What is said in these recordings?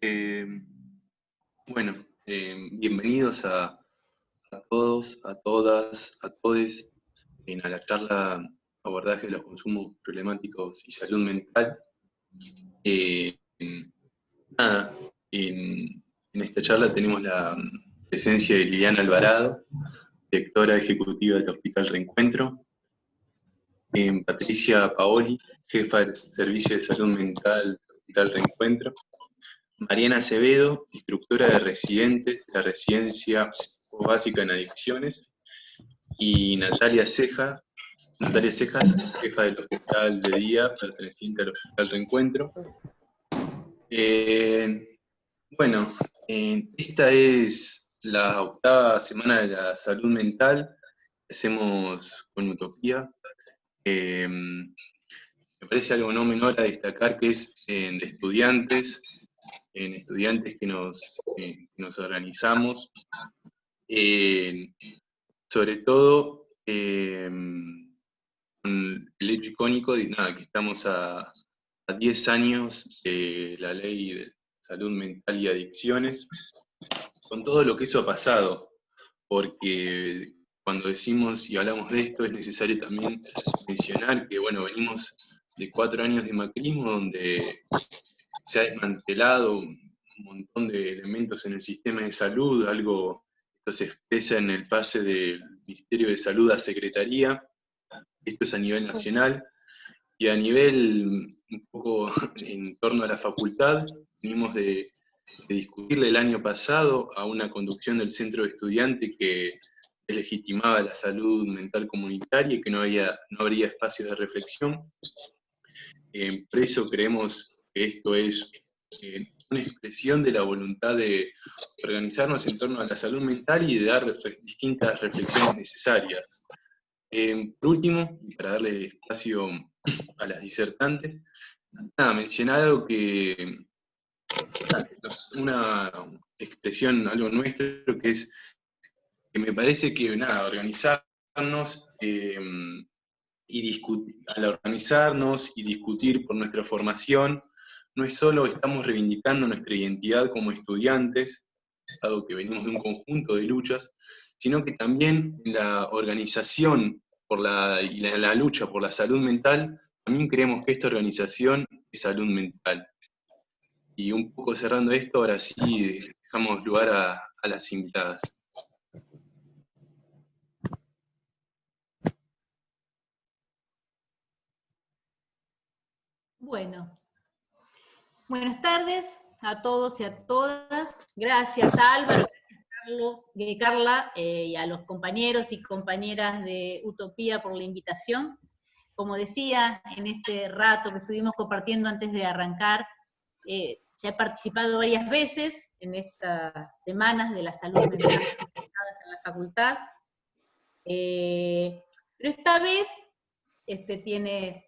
Eh, bueno, bienvenidos a todos, a todas, a todes a la charla Abordaje de los consumos problemáticos y salud mental. Eh, nada, en esta charla tenemos la presencia de Liliana Alvarado, directora ejecutiva del Hospital Reencuentro, Patricia Paoli, jefa del Servicio de Salud Mental del Hospital Reencuentro, Mariana Acevedo, instructora de residentes de la residencia básica en adicciones, y Natalia Cejas, jefa del hospital de día, perteneciente al Hospital Reencuentro. Bueno, esta es la 8ª semana de la salud mental que hacemos con Utopía. Me parece algo no menor a destacar que es de estudiantes que nos organizamos, sobre todo con el hecho icónico de que estamos a 10 años de la ley de salud mental y adicciones, con todo lo que eso ha pasado, porque cuando decimos y hablamos de esto es necesario también mencionar que, bueno, venimos de 4 años de macrismo donde se ha desmantelado un montón de elementos en el sistema de salud, algo que se expresa en el pase del Ministerio de Salud a Secretaría. Esto es a nivel nacional, y a nivel un poco en torno a la facultad, venimos de discutirle el año pasado a una conducción del centro de estudiantes que deslegitimaba la salud mental comunitaria y que no habría espacios de reflexión. Por eso creemos que esto es una expresión de la voluntad de organizarnos en torno a la salud mental y de dar distintas reflexiones necesarias. Por último, y para darle espacio a las disertantes, mencionar algo que es una expresión, algo nuestro, que es que me parece que organizarnos al organizarnos y discutir por nuestra formación, no es solo estamos reivindicando nuestra identidad como estudiantes, algo que venimos de un conjunto de luchas, sino que también la organización y la lucha por la salud mental, también creemos que esta organización es salud mental. Y un poco cerrando esto, ahora sí dejamos lugar a las invitadas. Bueno, buenas tardes a todos y a todas. Gracias a Álvaro, gracias a Carla y a los compañeros y compañeras de Utopía por la invitación. Como decía, en este rato que estuvimos compartiendo antes de arrancar, se ha participado varias veces en estas semanas de la salud mental en la facultad, pero esta vez tiene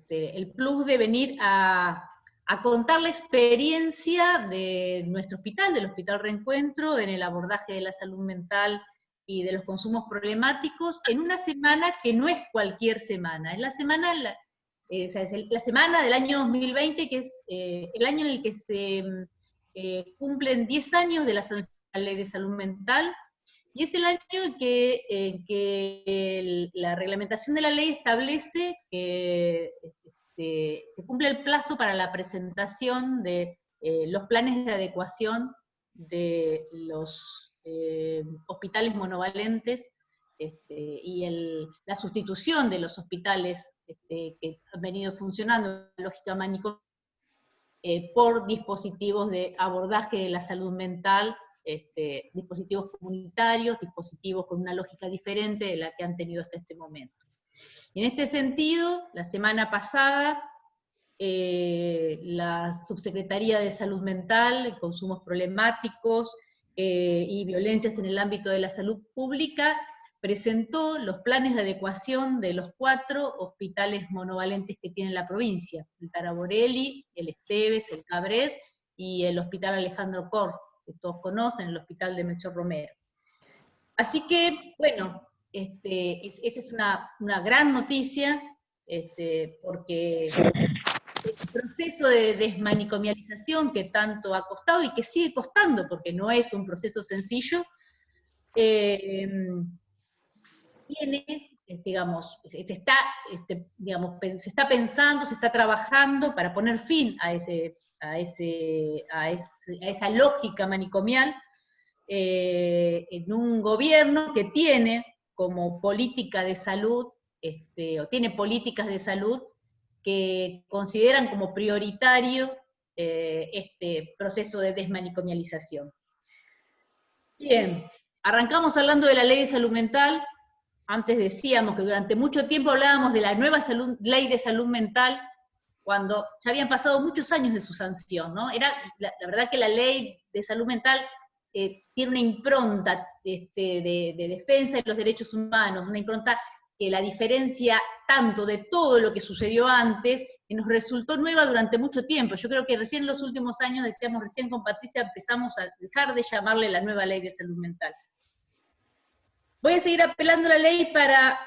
el plus de venir a contar la experiencia de nuestro hospital, del Hospital Reencuentro, en el abordaje de la salud mental y de los consumos problemáticos, en una semana que no es cualquier semana, es la semana, la semana del año 2020, que es el año en el que se cumplen 10 años de la Ley de Salud Mental, y es el año en que la reglamentación de la ley establece que se cumple el plazo para la presentación de los planes de adecuación de los hospitales monovalentes y la sustitución de los hospitales que han venido funcionando en lógica manicomio por dispositivos de abordaje de la salud mental, dispositivos comunitarios, dispositivos con una lógica diferente de la que han tenido hasta este momento. En este sentido, la semana pasada, la Subsecretaría de Salud Mental, Consumos Problemáticos y Violencias en el ámbito de la salud pública, presentó los planes de adecuación de los 4 hospitales monovalentes que tiene la provincia: el Taraborelli, el Esteves, el Cabret y el Hospital Alejandro Korr, que todos conocen, el Hospital de Melchor Romero. Así que, bueno, esa es una gran noticia, porque el proceso de desmanicomialización que tanto ha costado y que sigue costando, porque no es un proceso sencillo, tiene, digamos, se está pensando, se está trabajando para poner fin a esa lógica manicomial en un gobierno que tiene como política de salud, o tiene políticas de salud que consideran como prioritario este proceso de desmanicomialización. Bien, arrancamos hablando de la Ley de Salud Mental. Antes decíamos que durante mucho tiempo hablábamos de la nueva Ley de Salud Mental, cuando ya habían pasado muchos años de su sanción, ¿no? Era, la verdad que la Ley de Salud Mental tiene una impronta de defensa de los derechos humanos, una impronta que la diferencia tanto de todo lo que sucedió antes, que nos resultó nueva durante mucho tiempo. Yo creo que recién en los últimos años, decíamos recién con Patricia, empezamos a dejar de llamarle la nueva Ley de Salud Mental. Voy a seguir apelando a la ley para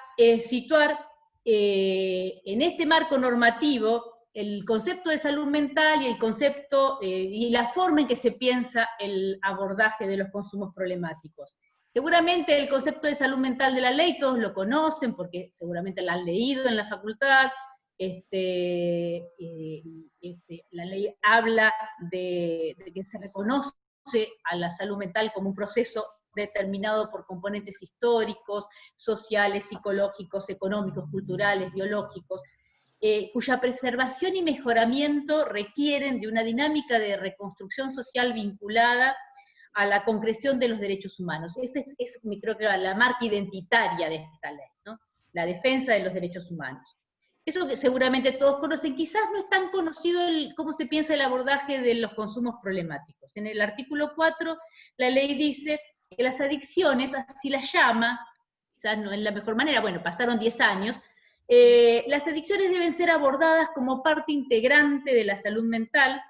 situar en este marco normativo el concepto de salud mental y el concepto y la forma en que se piensa el abordaje de los consumos problemáticos. Seguramente el concepto de salud mental de la ley todos lo conocen, porque seguramente la han leído en la facultad. La ley habla de que se reconoce a la salud mental como un proceso determinado por componentes históricos, sociales, psicológicos, económicos, culturales, biológicos, cuya preservación y mejoramiento requieren de una dinámica de reconstrucción social vinculada a la concreción de los derechos humanos. Esa es creo que la marca identitaria de esta ley, ¿no? La defensa de los derechos humanos. Eso que seguramente todos conocen, quizás no es tan conocido cómo se piensa el abordaje de los consumos problemáticos. En el artículo 4, la ley dice que las adicciones, así las llama, quizás no es la mejor manera, bueno, pasaron 10 años, las adicciones deben ser abordadas como parte integrante de la salud mental,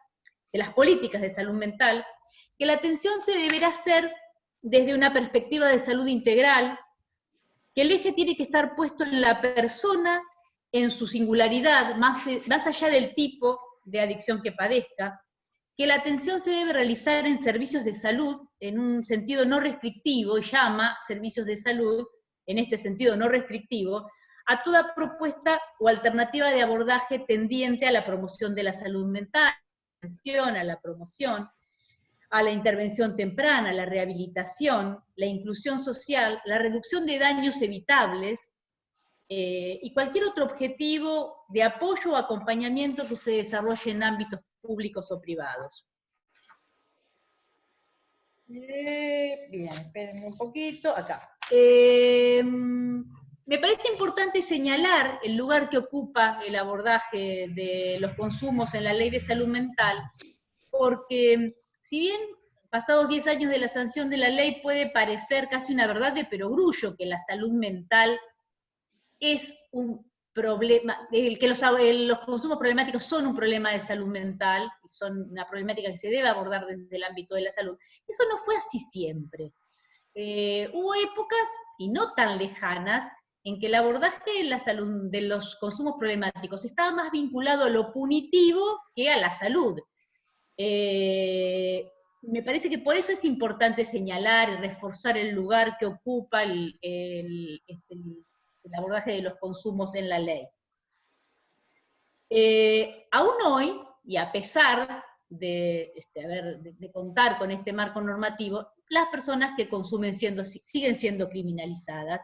de las políticas de salud mental, que la atención se deberá hacer desde una perspectiva de salud integral, que el eje tiene que estar puesto en la persona, en su singularidad, más allá del tipo de adicción que padezca, que la atención se debe realizar en servicios de salud, en un sentido no restrictivo, y llama servicios de salud, en este sentido no restrictivo, a toda propuesta o alternativa de abordaje tendiente a la promoción de la salud mental, a la promoción, a la intervención temprana, a la rehabilitación, la inclusión social, la reducción de daños evitables, y cualquier otro objetivo de apoyo o acompañamiento que se desarrolle en ámbitos públicos o privados. Bien, espérenme un poquito, acá. Me parece importante señalar el lugar que ocupa el abordaje de los consumos en la Ley de Salud Mental, porque si bien pasados 10 años de la sanción de la ley puede parecer casi una verdad de perogrullo que la salud mental es un problema, que los consumos problemáticos son un problema de salud mental, y son una problemática que se debe abordar desde el ámbito de la salud. Eso no fue así siempre. Hubo épocas, y no tan lejanas, en que el abordaje de la salud, de los consumos problemáticos estaba más vinculado a lo punitivo que a la salud. Me parece que por eso es importante señalar y reforzar el lugar que ocupa el abordaje de los consumos en la ley. Aún hoy, y a pesar de contar con este marco normativo, las personas que consumen siguen siendo criminalizadas,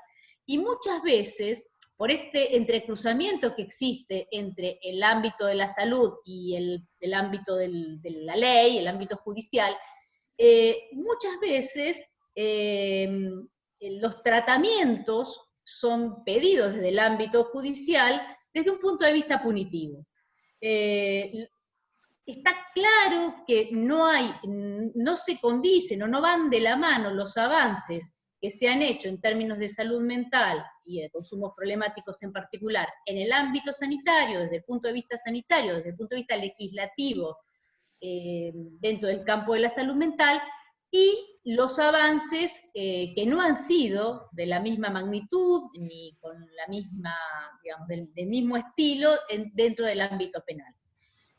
y muchas veces, por este entrecruzamiento que existe entre el ámbito de la salud y el ámbito de la ley, el ámbito judicial, muchas veces los tratamientos son pedidos desde el ámbito judicial desde un punto de vista punitivo. Está claro que no se condicen o no van de la mano los avances que se han hecho en términos de salud mental y de consumos problemáticos en particular en el ámbito sanitario, desde el punto de vista sanitario, desde el punto de vista legislativo, dentro del campo de la salud mental, y los avances que no han sido de la misma magnitud, ni con la misma, digamos, del mismo estilo dentro del ámbito penal.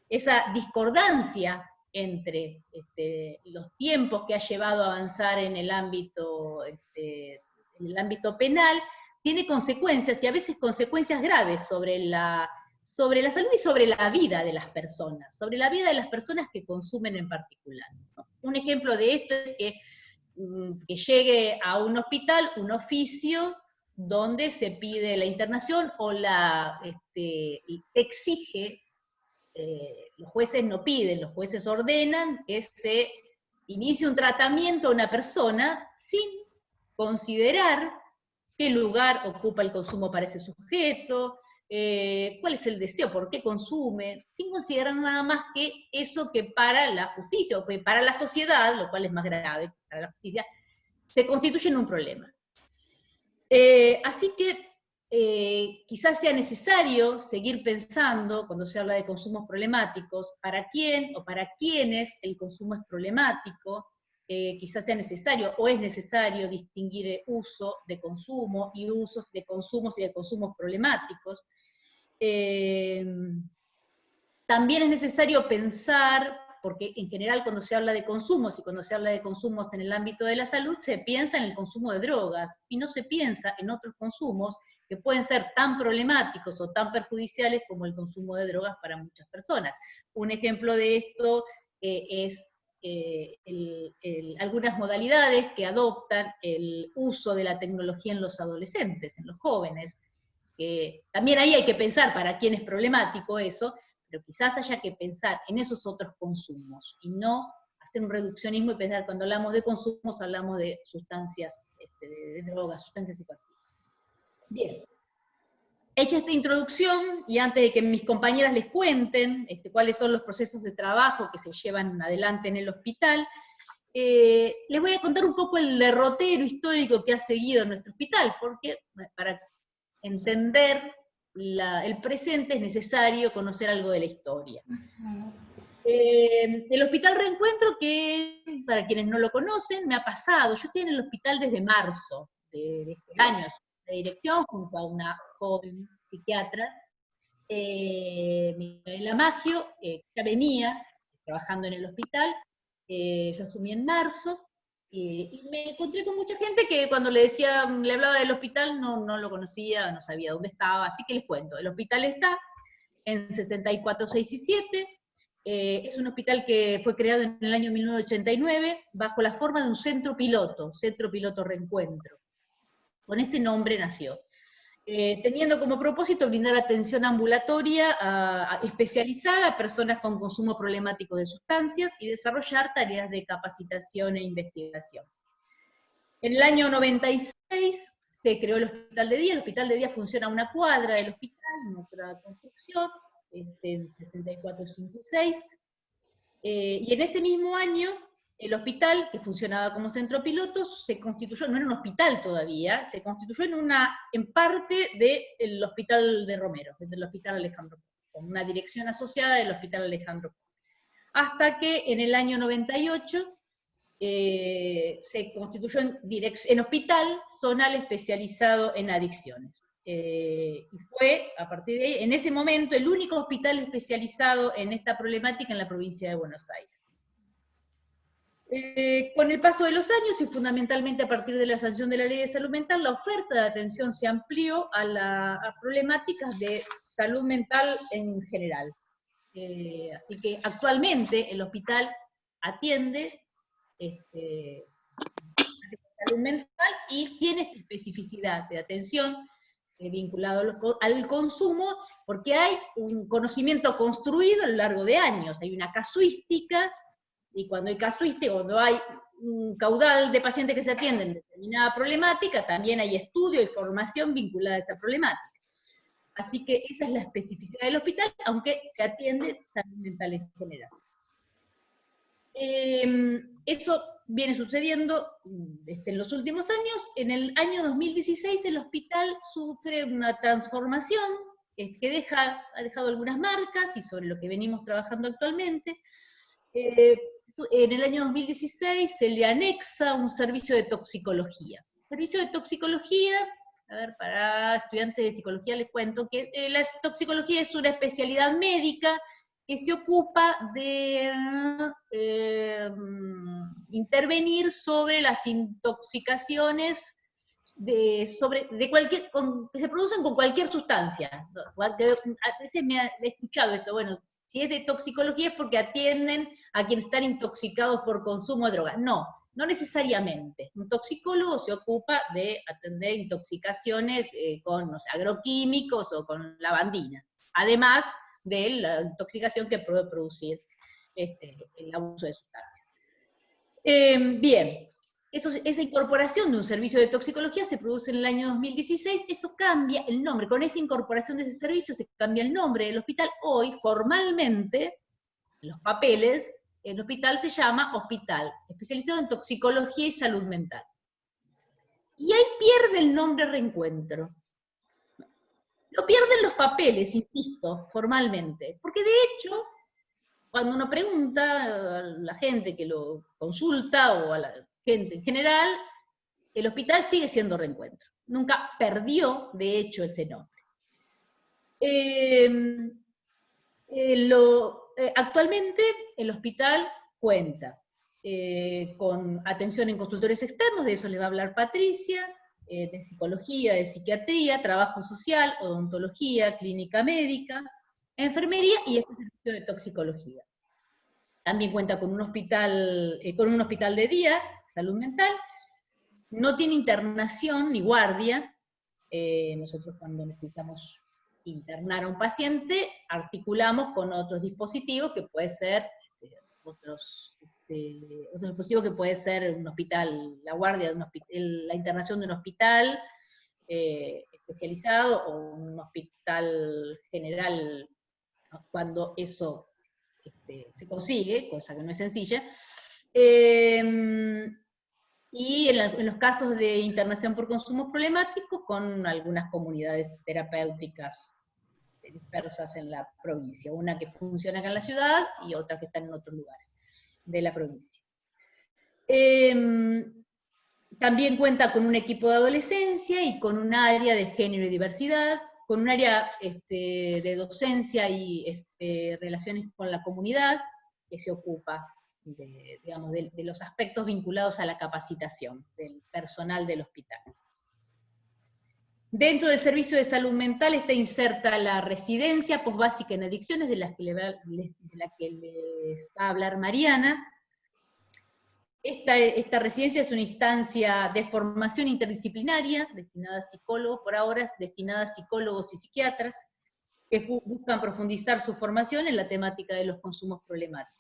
esa discordancia entre los tiempos que ha llevado a avanzar en el ámbito penal, tiene consecuencias, y a veces consecuencias graves sobre la salud y sobre la vida de las personas, sobre la vida de las personas que consumen en particular, ¿no? Un ejemplo de esto es que llegue a un hospital un oficio donde se pide la internación o se exige, los jueces no piden, los jueces ordenan que se inicie un tratamiento a una persona sin considerar qué lugar ocupa el consumo para ese sujeto, cuál es el deseo, por qué consume, sin considerar nada más que eso que para la justicia, o que para la sociedad, lo cual es más grave para la justicia, se constituye en un problema. Así que quizás sea necesario seguir pensando, cuando se habla de consumos problemáticos, para quién o para quiénes el consumo es problemático. Quizás sea necesario o es necesario distinguir el uso de consumo y usos de consumos y de consumos problemáticos. También es necesario pensar, porque en general cuando se habla de consumos y cuando se habla de consumos en el ámbito de la salud, se piensa en el consumo de drogas y no se piensa en otros consumos que pueden ser tan problemáticos o tan perjudiciales como el consumo de drogas para muchas personas. Un ejemplo de esto es algunas modalidades que adoptan el uso de la tecnología en los adolescentes, en los jóvenes. También ahí hay que pensar para quién es problemático eso, pero quizás haya que pensar en esos otros consumos, y no hacer un reduccionismo y pensar, cuando hablamos de consumos, hablamos de sustancias, de drogas, sustancias psicoactivas. Bien. Hecha esta introducción, y antes de que mis compañeras les cuenten cuáles son los procesos de trabajo que se llevan adelante en el hospital, les voy a contar un poco el derrotero histórico que ha seguido nuestro hospital, porque para entender el presente es necesario conocer algo de la historia. El Hospital Reencuentro, que para quienes no lo conocen, me ha pasado, yo estoy en el hospital desde marzo de este año, de dirección, junto a una joven psiquiatra, Micaela Maggio, ya venía trabajando en el hospital, yo asumí en marzo, y me encontré con mucha gente que cuando le hablaba del hospital no lo conocía, no sabía dónde estaba, así que les cuento. El hospital está en 64, 6 y 7, es un hospital que fue creado en el año 1989 bajo la forma de un centro piloto Reencuentro. Con ese nombre nació. Teniendo como propósito brindar atención ambulatoria especializada a personas con consumo problemático de sustancias y desarrollar tareas de capacitación e investigación. En el año 96 se creó el hospital de día funciona a una cuadra del hospital, en otra construcción, en 64, 5 y 6, y en ese mismo año el hospital, que funcionaba como centro piloto, se constituyó, no era un hospital todavía, se constituyó en parte del hospital de Romero, del hospital Alejandro, con una dirección asociada del hospital Alejandro. Hasta que en el año 98 se constituyó en hospital zonal especializado en adicciones. Y fue, a partir de ahí, en ese momento, el único hospital especializado en esta problemática en la provincia de Buenos Aires. Con el paso de los años, y fundamentalmente a partir de la sanción de la Ley de Salud Mental, la oferta de atención se amplió a problemáticas de salud mental en general. Así que actualmente el hospital atiende salud mental y tiene esta especificidad de atención vinculado al consumo, porque hay un conocimiento construido a lo largo de años, hay una casuística, y cuando hay casuística, cuando hay un caudal de pacientes que se atienden determinada problemática, también hay estudio y formación vinculada a esa problemática. Así que esa es la especificidad del hospital, aunque se atiende salud mental en general. Eso viene sucediendo en los últimos años. En el año 2016 el hospital sufre una transformación que ha dejado algunas marcas, y sobre lo que venimos trabajando actualmente. En el año 2016 se le anexa un servicio de toxicología. Servicio de toxicología, a ver, para estudiantes de psicología les cuento que la toxicología es una especialidad médica que se ocupa de intervenir sobre las intoxicaciones que se producen con cualquier sustancia. A veces he escuchado esto, bueno, si es de toxicología es porque atienden a quienes están intoxicados por consumo de drogas. No, no necesariamente. Un toxicólogo se ocupa de atender intoxicaciones con agroquímicos o con lavandina, además de la intoxicación que puede producir el abuso de sustancias. Bien, esa incorporación de un servicio de toxicología se produce en el año 2016, eso cambia el nombre, con esa incorporación de ese servicio se cambia el nombre del hospital. Hoy, formalmente, en los papeles, el hospital se llama Hospital Especializado en Toxicología y Salud Mental. Y ahí pierde el nombre Reencuentro. Lo pierden los papeles, insisto, formalmente, porque de hecho, cuando uno pregunta a la gente que lo consulta o a la gente en general, el hospital sigue siendo Reencuentro. Nunca perdió, de hecho, ese nombre. Actualmente el hospital cuenta con atención en consultores externos, de eso le va a hablar Patricia, de psicología, de psiquiatría, trabajo social, odontología, clínica médica, enfermería y este servicio de toxicología. También cuenta con un hospital de día, salud mental, no tiene internación ni guardia. Nosotros cuando necesitamos internar a un paciente, articulamos con otros dispositivos que puede ser otros dispositivos que puede ser un hospital, la guardia de un hospital, la internación de un hospital especializado o un hospital general, cuando eso se consigue, cosa que no es sencilla. Y en los casos de internación por consumos problemáticos, con algunas comunidades terapéuticas dispersas en la provincia, una que funciona acá en la ciudad y otra que está en otros lugares de la provincia. También cuenta con un equipo de adolescencia y con un área de género y diversidad, con un área de docencia y relaciones con la comunidad, que se ocupa de los aspectos vinculados a la capacitación del personal del hospital. Dentro del servicio de salud mental está inserta la residencia posbásica en adicciones, de la que les va a hablar Mariana. Esta residencia es una instancia de formación interdisciplinaria, destinada a psicólogos, por ahora destinada a psicólogos y psiquiatras, que buscan profundizar su formación en la temática de los consumos problemáticos.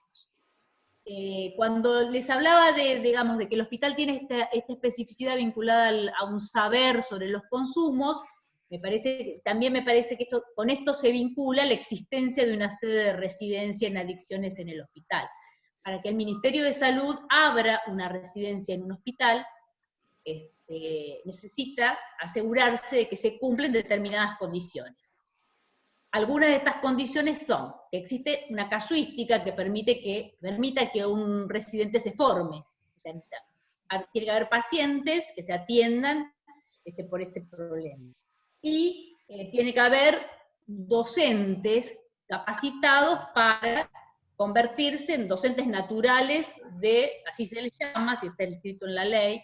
Cuando les hablaba de que el hospital tiene esta especificidad vinculada a un saber sobre los consumos, también me parece que con esto se vincula la existencia de una sede de residencia en adicciones en el hospital. Para que el Ministerio de Salud abra una residencia en un hospital, necesita asegurarse de que se cumplen determinadas condiciones. Algunas de estas condiciones son que existe una casuística que permita que un residente se forme. O sea, tiene que haber pacientes que se atiendan por ese problema. Y tiene que haber docentes capacitados para convertirse en docentes naturales así se les llama, si está escrito en la ley,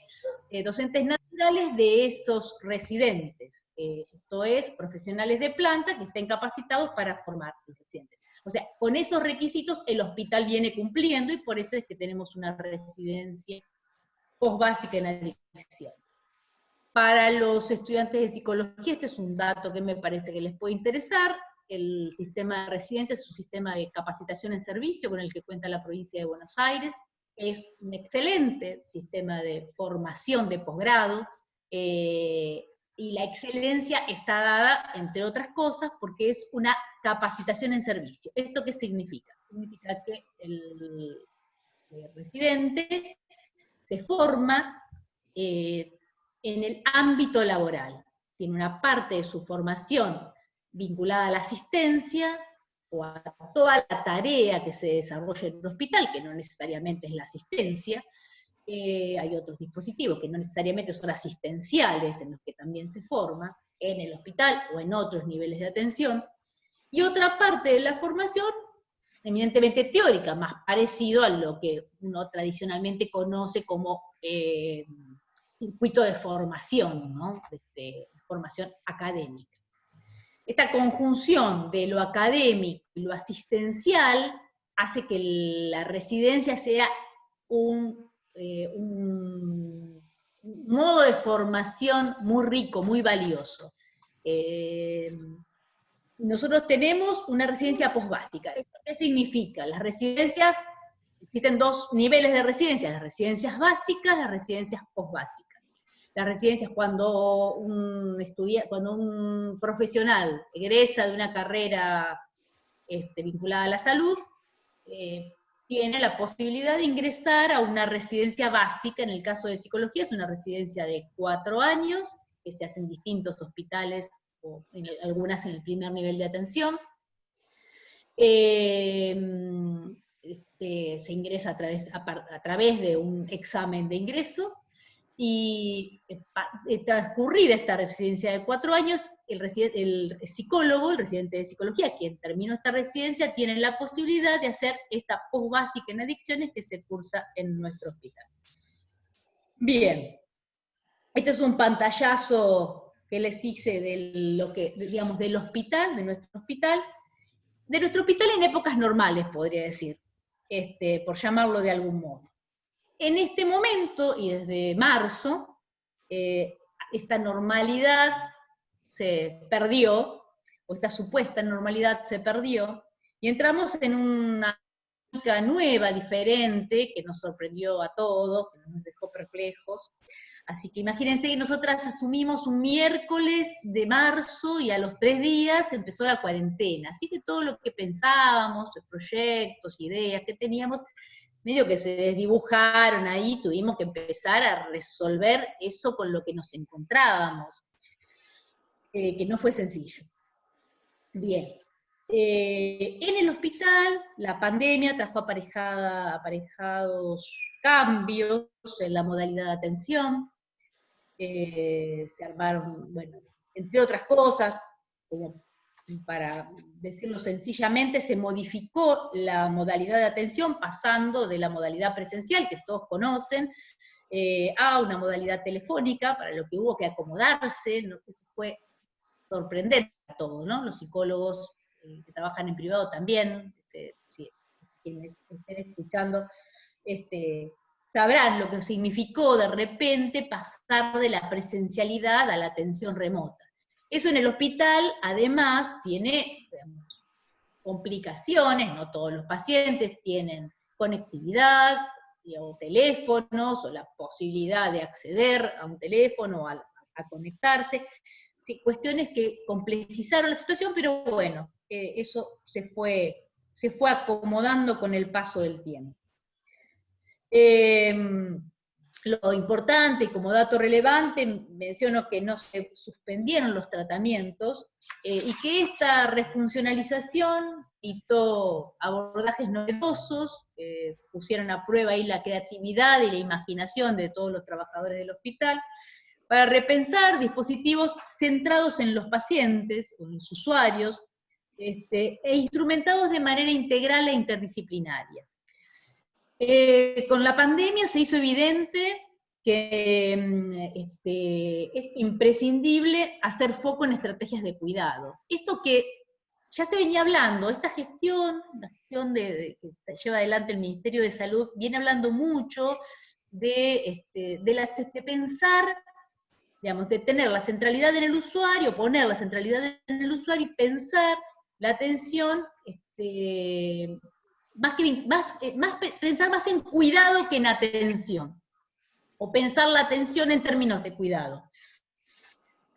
docentes naturales de esos residentes. Esto es, profesionales de planta que estén capacitados para formar residentes. O sea, con esos requisitos el hospital viene cumpliendo y por eso es que tenemos una residencia posbásica en adicciones. Para los estudiantes de psicología, este es un dato que me parece que les puede interesar. El sistema de residencia es un sistema de capacitación en servicio con el que cuenta la provincia de Buenos Aires. Es un excelente sistema de formación de posgrado, y la excelencia está dada, entre otras cosas, porque es una capacitación en servicio. ¿Esto qué significa? Significa que el residente se forma en el ámbito laboral. Tiene una parte de su formación vinculada a la asistencia, o a toda la tarea que se desarrolla en un hospital, que no necesariamente es la asistencia. Hay otros dispositivos que no necesariamente son asistenciales, en los que también se forma, en el hospital o en otros niveles de atención. Y otra parte de la formación eminentemente teórica, más parecido a lo que uno tradicionalmente conoce como circuito de formación, ¿no? Formación académica. Esta conjunción de lo académico y lo asistencial hace que la residencia sea un modo de formación muy rico, muy valioso. Nosotros tenemos una residencia posbásica. ¿Qué significa? Las residencias, existen dos niveles de residencia, las residencias básicas, las residencias posbásicas. Las residencias cuando un profesional egresa de una carrera vinculada a la salud, tiene la posibilidad de ingresar a una residencia básica. En el caso de psicología es una residencia de 4 años, que se hace en distintos hospitales, o algunas en el primer nivel de atención. Se ingresa a través de un examen de ingreso, y transcurrida esta residencia de 4 años, el psicólogo, el residente de psicología, quien terminó esta residencia, tiene la posibilidad de hacer esta posbásica en adicciones que se cursa en nuestro hospital. Bien, este es un pantallazo que les hice del hospital, de nuestro hospital en épocas normales, podría decir, por llamarlo de algún modo. En este momento, y desde marzo, esta normalidad se perdió, o esta supuesta normalidad se perdió, y entramos en una dinámica nueva, diferente, que nos sorprendió a todos, que nos dejó perplejos. Así que imagínense que nosotras asumimos un miércoles de marzo y a los 3 días empezó la cuarentena. Así que todo lo que pensábamos, los proyectos, ideas que teníamos, medio que se desdibujaron ahí, tuvimos que empezar a resolver eso con lo que nos encontrábamos, que no fue sencillo. Bien. En el hospital, la pandemia trajo aparejados cambios en la modalidad de atención. Se armaron, bueno, entre otras cosas, como para decirlo sencillamente, se modificó la modalidad de atención, pasando de la modalidad presencial, que todos conocen, a una modalidad telefónica, para lo que hubo que acomodarse, ¿no? Eso fue sorprendente a todos, ¿no? Los psicólogos que trabajan en privado también, si quienes estén escuchando, sabrán lo que significó de repente pasar de la presencialidad a la atención remota. Eso en el hospital, además, tiene, digamos, complicaciones, no todos los pacientes tienen conectividad, o teléfonos, o la posibilidad de acceder a un teléfono, a conectarse. Sí, cuestiones que complejizaron la situación, pero bueno, eso se fue acomodando con el paso del tiempo. Lo importante, como dato relevante, menciono que no se suspendieron los tratamientos, y que esta refuncionalización dictó abordajes novedosos, pusieron a prueba ahí la creatividad y la imaginación de todos los trabajadores del hospital, para repensar dispositivos centrados en los pacientes, en los usuarios, e instrumentados de manera integral e interdisciplinaria. Con la pandemia se hizo evidente que es imprescindible hacer foco en estrategias de cuidado. Esto que ya se venía hablando, esta gestión, la gestión que lleva adelante el Ministerio de Salud, viene hablando mucho de pensar, digamos, de tener la centralidad en el usuario, poner la centralidad en el usuario y pensar la atención, pensar más en cuidado que en atención, o pensar la atención en términos de cuidado.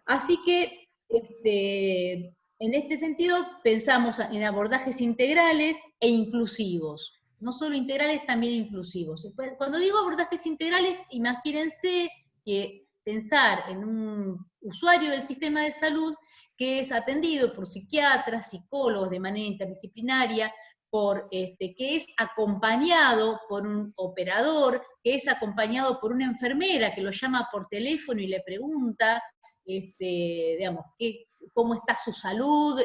Así que, en este sentido, pensamos en abordajes integrales e inclusivos. No solo integrales, también inclusivos. Cuando digo abordajes integrales, imagínense que pensar en un usuario del sistema de salud que es atendido por psiquiatras, psicólogos de manera interdisciplinaria, que es acompañado por un operador, que es acompañado por una enfermera que lo llama por teléfono y le pregunta, digamos, cómo está su salud,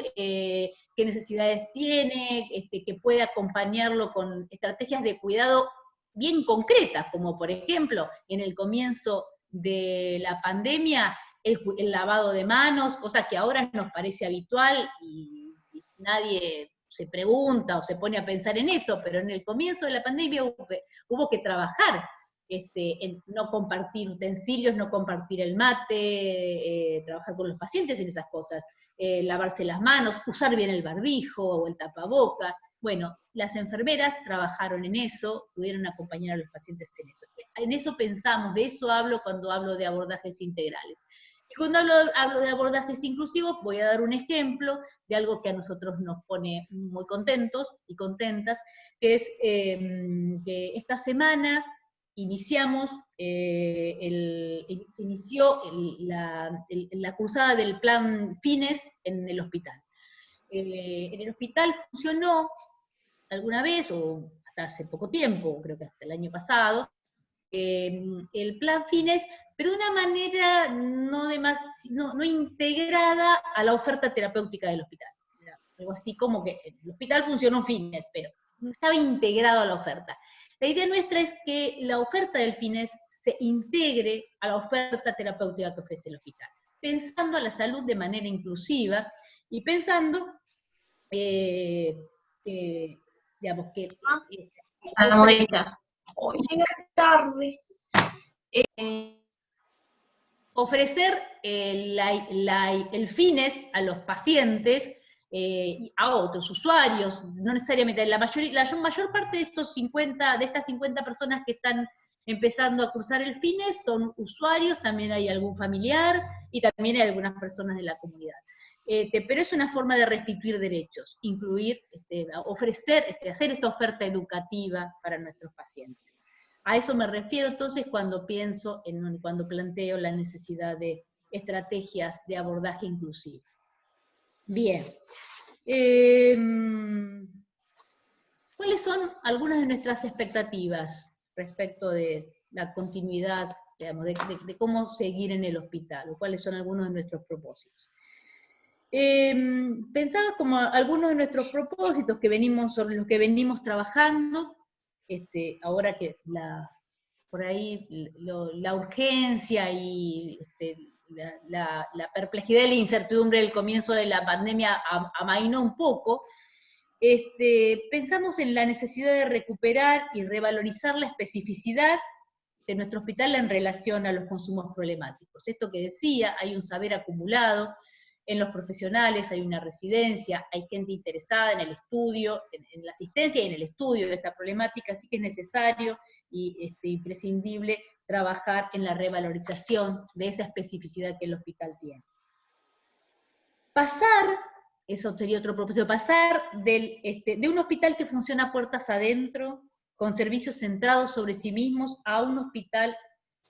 qué necesidades tiene, que puede acompañarlo con estrategias de cuidado bien concretas, como por ejemplo, en el comienzo de la pandemia, el lavado de manos, cosa que ahora nos parece habitual y nadie se pregunta o se pone a pensar en eso, pero en el comienzo de la pandemia hubo que trabajar en no compartir utensilios, no compartir el mate, trabajar con los pacientes en esas cosas, lavarse las manos, usar bien el barbijo o el tapaboca. Bueno, las enfermeras trabajaron en eso, pudieron acompañar a los pacientes en eso. En eso pensamos, de eso hablo cuando hablo de abordajes integrales. Y cuando hablo de abordajes inclusivos, voy a dar un ejemplo de algo que a nosotros nos pone muy contentos y contentas, que es que esta semana iniciamos, se inició la cursada del plan Fines en el hospital. En el hospital funcionó alguna vez, o hasta hace poco tiempo, creo que hasta el año pasado, el plan Fines, pero de una manera no integrada a la oferta terapéutica del hospital. Era algo así como que el hospital funcionó Fines, pero no estaba integrado a la oferta. La idea nuestra es que la oferta del Fines se integre a la oferta terapéutica que ofrece el hospital, pensando a la salud de manera inclusiva y pensando, digamos, que... Ana Modesta, hoy llega tarde. Ofrecer el Fines a los pacientes, a otros usuarios, no necesariamente, la mayor parte de estas 50 personas que están empezando a cursar el Fines son usuarios, también hay algún familiar, y también hay algunas personas de la comunidad. Pero es una forma de restituir derechos, incluir, ofrecer, hacer esta oferta educativa para nuestros pacientes. A eso me refiero entonces cuando cuando planteo la necesidad de estrategias de abordaje inclusivas. Bien. ¿Cuáles son algunas de nuestras expectativas respecto de la continuidad, digamos, de cómo seguir en el hospital? ¿O cuáles son algunos de nuestros propósitos? Pensaba como algunos de nuestros propósitos sobre los que venimos trabajando, ahora que por ahí la urgencia y la perplejidad y la incertidumbre del comienzo de la pandemia amainó un poco, pensamos en la necesidad de recuperar y revalorizar la especificidad de nuestro hospital en relación a los consumos problemáticos. Esto que decía, hay un saber acumulado en los profesionales, hay una residencia, hay gente interesada en el estudio, en la asistencia y en el estudio de esta problemática, así que es necesario y imprescindible trabajar en la revalorización de esa especificidad que el hospital tiene. Pasar, eso sería otro propósito, pasar de un hospital que funciona puertas adentro, con servicios centrados sobre sí mismos, a un hospital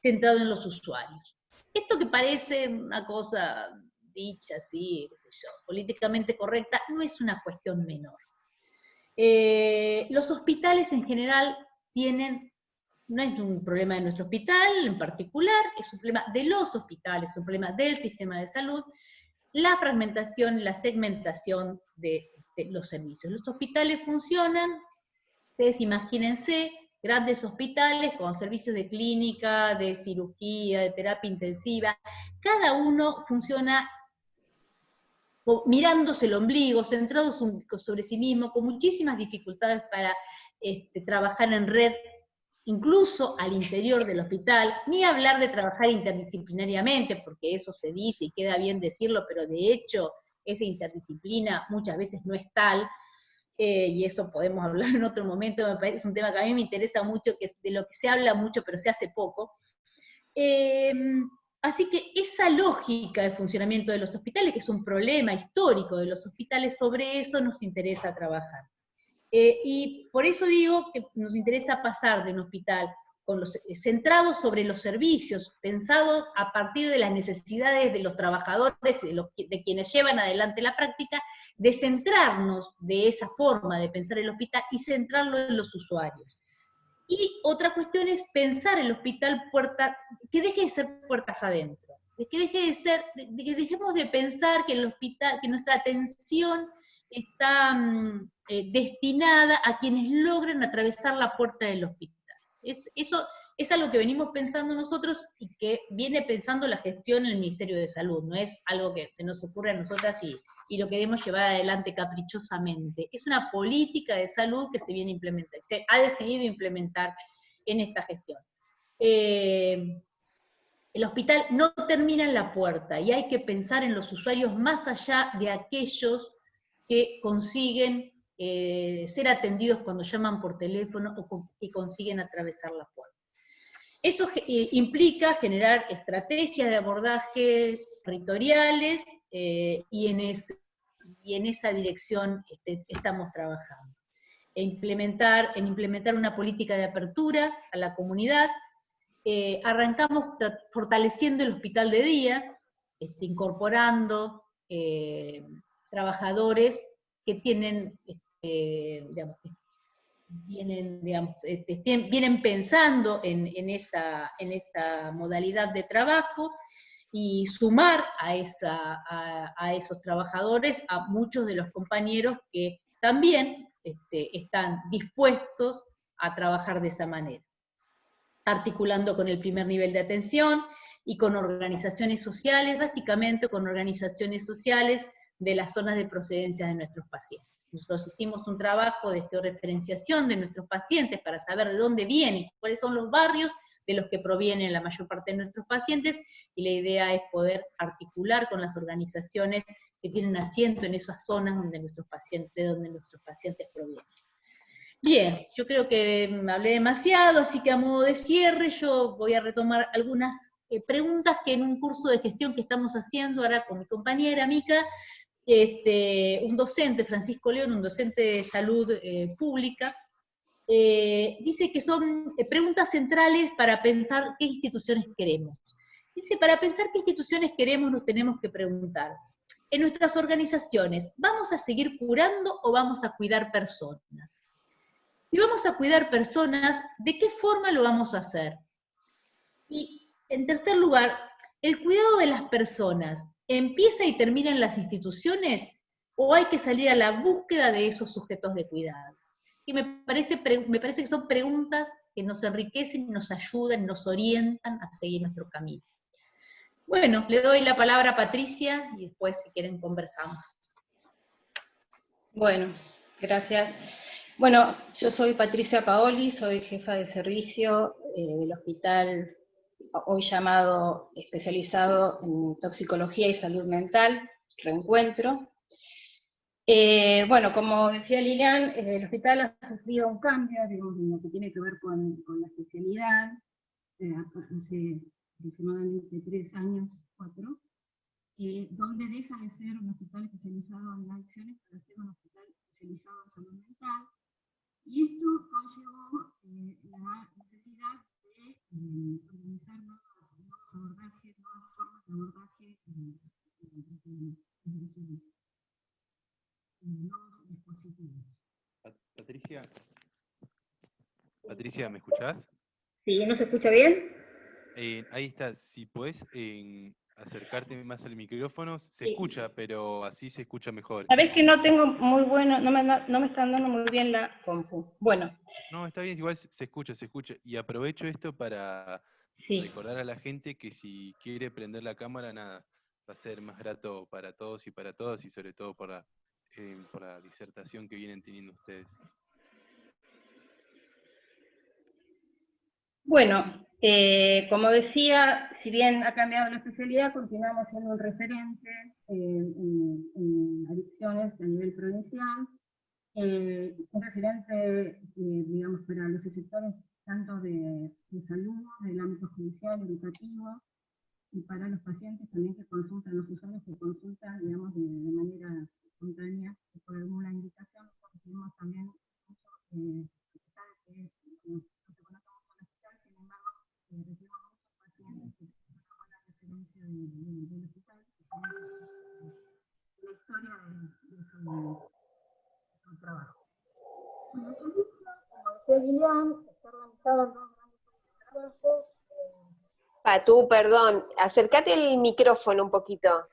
centrado en los usuarios. Esto que parece una cosa dicha así, qué sé yo, políticamente correcta, no es una cuestión menor. Los hospitales en general no es un problema de nuestro hospital en particular, es un problema de los hospitales, es un problema del sistema de salud, la fragmentación, la segmentación de los servicios. Los hospitales funcionan, ustedes imagínense, grandes hospitales con servicios de clínica, de cirugía, de terapia intensiva, cada uno funciona mirándose el ombligo, centrados sobre sí mismo, con muchísimas dificultades para trabajar en red, incluso al interior del hospital, ni hablar de trabajar interdisciplinariamente, porque eso se dice y queda bien decirlo, pero de hecho esa interdisciplina muchas veces no es tal, y eso podemos hablar en otro momento, me parece un tema que a mí me interesa mucho, que es de lo que se habla mucho pero se hace poco. Así que esa lógica de funcionamiento de los hospitales, que es un problema histórico de los hospitales, sobre eso nos interesa trabajar. Y por eso digo que nos interesa pasar de un hospital centrado sobre los servicios, pensado a partir de las necesidades de los trabajadores, de quienes llevan adelante la práctica, de centrarnos de esa forma de pensar el hospital y centrarlo en los usuarios. Y otra cuestión es pensar el hospital que deje de ser puertas adentro, que dejemos de pensar que el hospital, que nuestra atención está destinada a quienes logran atravesar la puerta del hospital. Eso es algo que venimos pensando nosotros y que viene pensando la gestión en el Ministerio de Salud, no es algo que se nos ocurre a nosotras y lo queremos llevar adelante caprichosamente. Es una política de salud que se viene implementando, se ha decidido implementar en esta gestión. El hospital no termina en la puerta y hay que pensar en los usuarios más allá de aquellos que consiguen ser atendidos cuando llaman por teléfono o que consiguen atravesar la puerta. Eso implica generar estrategias de abordaje territoriales y en esa dirección estamos trabajando. En implementar una política de apertura a la comunidad. Arrancamos fortaleciendo el hospital de día, incorporando trabajadores que tienen, digamos, vienen pensando en esa modalidad de trabajo y sumar a esos trabajadores a muchos de los compañeros que también están dispuestos a trabajar de esa manera, articulando con el primer nivel de atención y con organizaciones sociales, básicamente con organizaciones sociales de las zonas de procedencia de nuestros pacientes. Nosotros hicimos un trabajo de georreferenciación de nuestros pacientes para saber de dónde vienen, cuáles son los barrios de los que provienen la mayor parte de nuestros pacientes, y la idea es poder articular con las organizaciones que tienen asiento en esas zonas de donde nuestros pacientes provienen. Bien, yo creo que hablé demasiado, así que a modo de cierre yo voy a retomar algunas preguntas que en un curso de gestión que estamos haciendo ahora con mi compañera Mica, un docente, Francisco León, un docente de salud pública, dice que son preguntas centrales para pensar qué instituciones queremos. Dice, para pensar qué instituciones queremos nos tenemos que preguntar, en nuestras organizaciones, ¿vamos a seguir curando o vamos a cuidar personas? Si vamos a cuidar personas, ¿de qué forma lo vamos a hacer? Y en tercer lugar, ¿el cuidado de las personas empieza y termina en las instituciones o hay que salir a la búsqueda de esos sujetos de cuidado? Y me parece que son preguntas que nos enriquecen, nos ayudan, nos orientan a seguir nuestro camino. Bueno, le doy la palabra a Patricia y después, si quieren, conversamos. Bueno, gracias. Bueno, yo soy Patricia Paoli, soy jefa de servicio del hospital hoy llamado especializado en toxicología y salud mental, Reencuentro. Bueno, como decía Lilian, el hospital ha sufrido un cambio, digamos, en lo que tiene que ver con la especialidad, hace aproximadamente 3 años, 4, donde deja de ser un hospital especializado en adicciones para ser un hospital especializado en salud mental, y esto conllevó la necesidad de organizar nuevos abordajes, nuevas formas de abordaje nuevos dispositivos. Patricia, ¿me escuchás? ¿Sí? ¿No se escucha bien? Ahí está, si podés acercarte más al micrófono, se Sí. escucha, pero así se escucha mejor. Sabés que no tengo muy bueno, no me están dando muy bien la compu. Bueno. No, está bien, igual se escucha. Y aprovecho esto para recordar a la gente que si quiere prender la cámara, nada, va a ser más grato para todos y para todas, y sobre todo por la disertación que vienen teniendo ustedes. Bueno, como decía, si bien ha cambiado la especialidad, continuamos siendo un referente en adicciones a nivel provincial, un referente, digamos, para los sectores tanto de salud, del ámbito judicial, educativo, y para los pacientes también que consultan, los usuarios que consultan, digamos, de manera espontánea, por alguna indicación, porque tenemos también mucho, a pesar de que no se conoce mucho el hospital, sin embargo, recibimos muchos pacientes que tienen una buena referencia del hospital, que son la historia de su trabajo. El servicio, como decía Lilian, está organizado en 2 grandes grupos de trabajo. Patu, perdón, acércate el micrófono un poquito.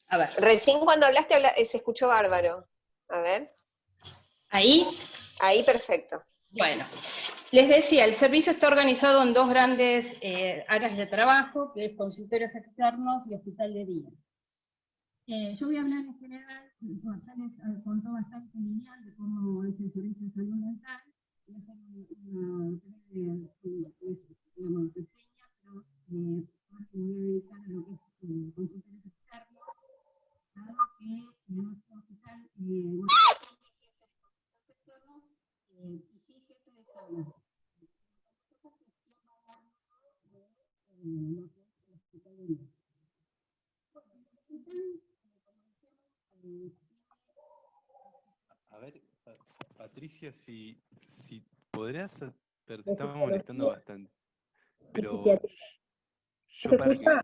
A ver. Recién cuando hablaste se escuchó bárbaro. A ver. ¿Ahí? Ahí perfecto. Bueno, les decía, el servicio está organizado en dos grandes áreas de trabajo, que es consultorios externos y hospital de día. Yo voy a hablar en general, ya les contó bastante lineal de cómo es el servicio de salud mental. Voy a hacer una breve reseña, pero más me voy a dedicar a lo que es consultorios externos, dado que en nuestro hospital, bueno, externos y sí jefe de sala. A ver, Patricia, si podrías, pero te estamos molestando bastante. Pero yo para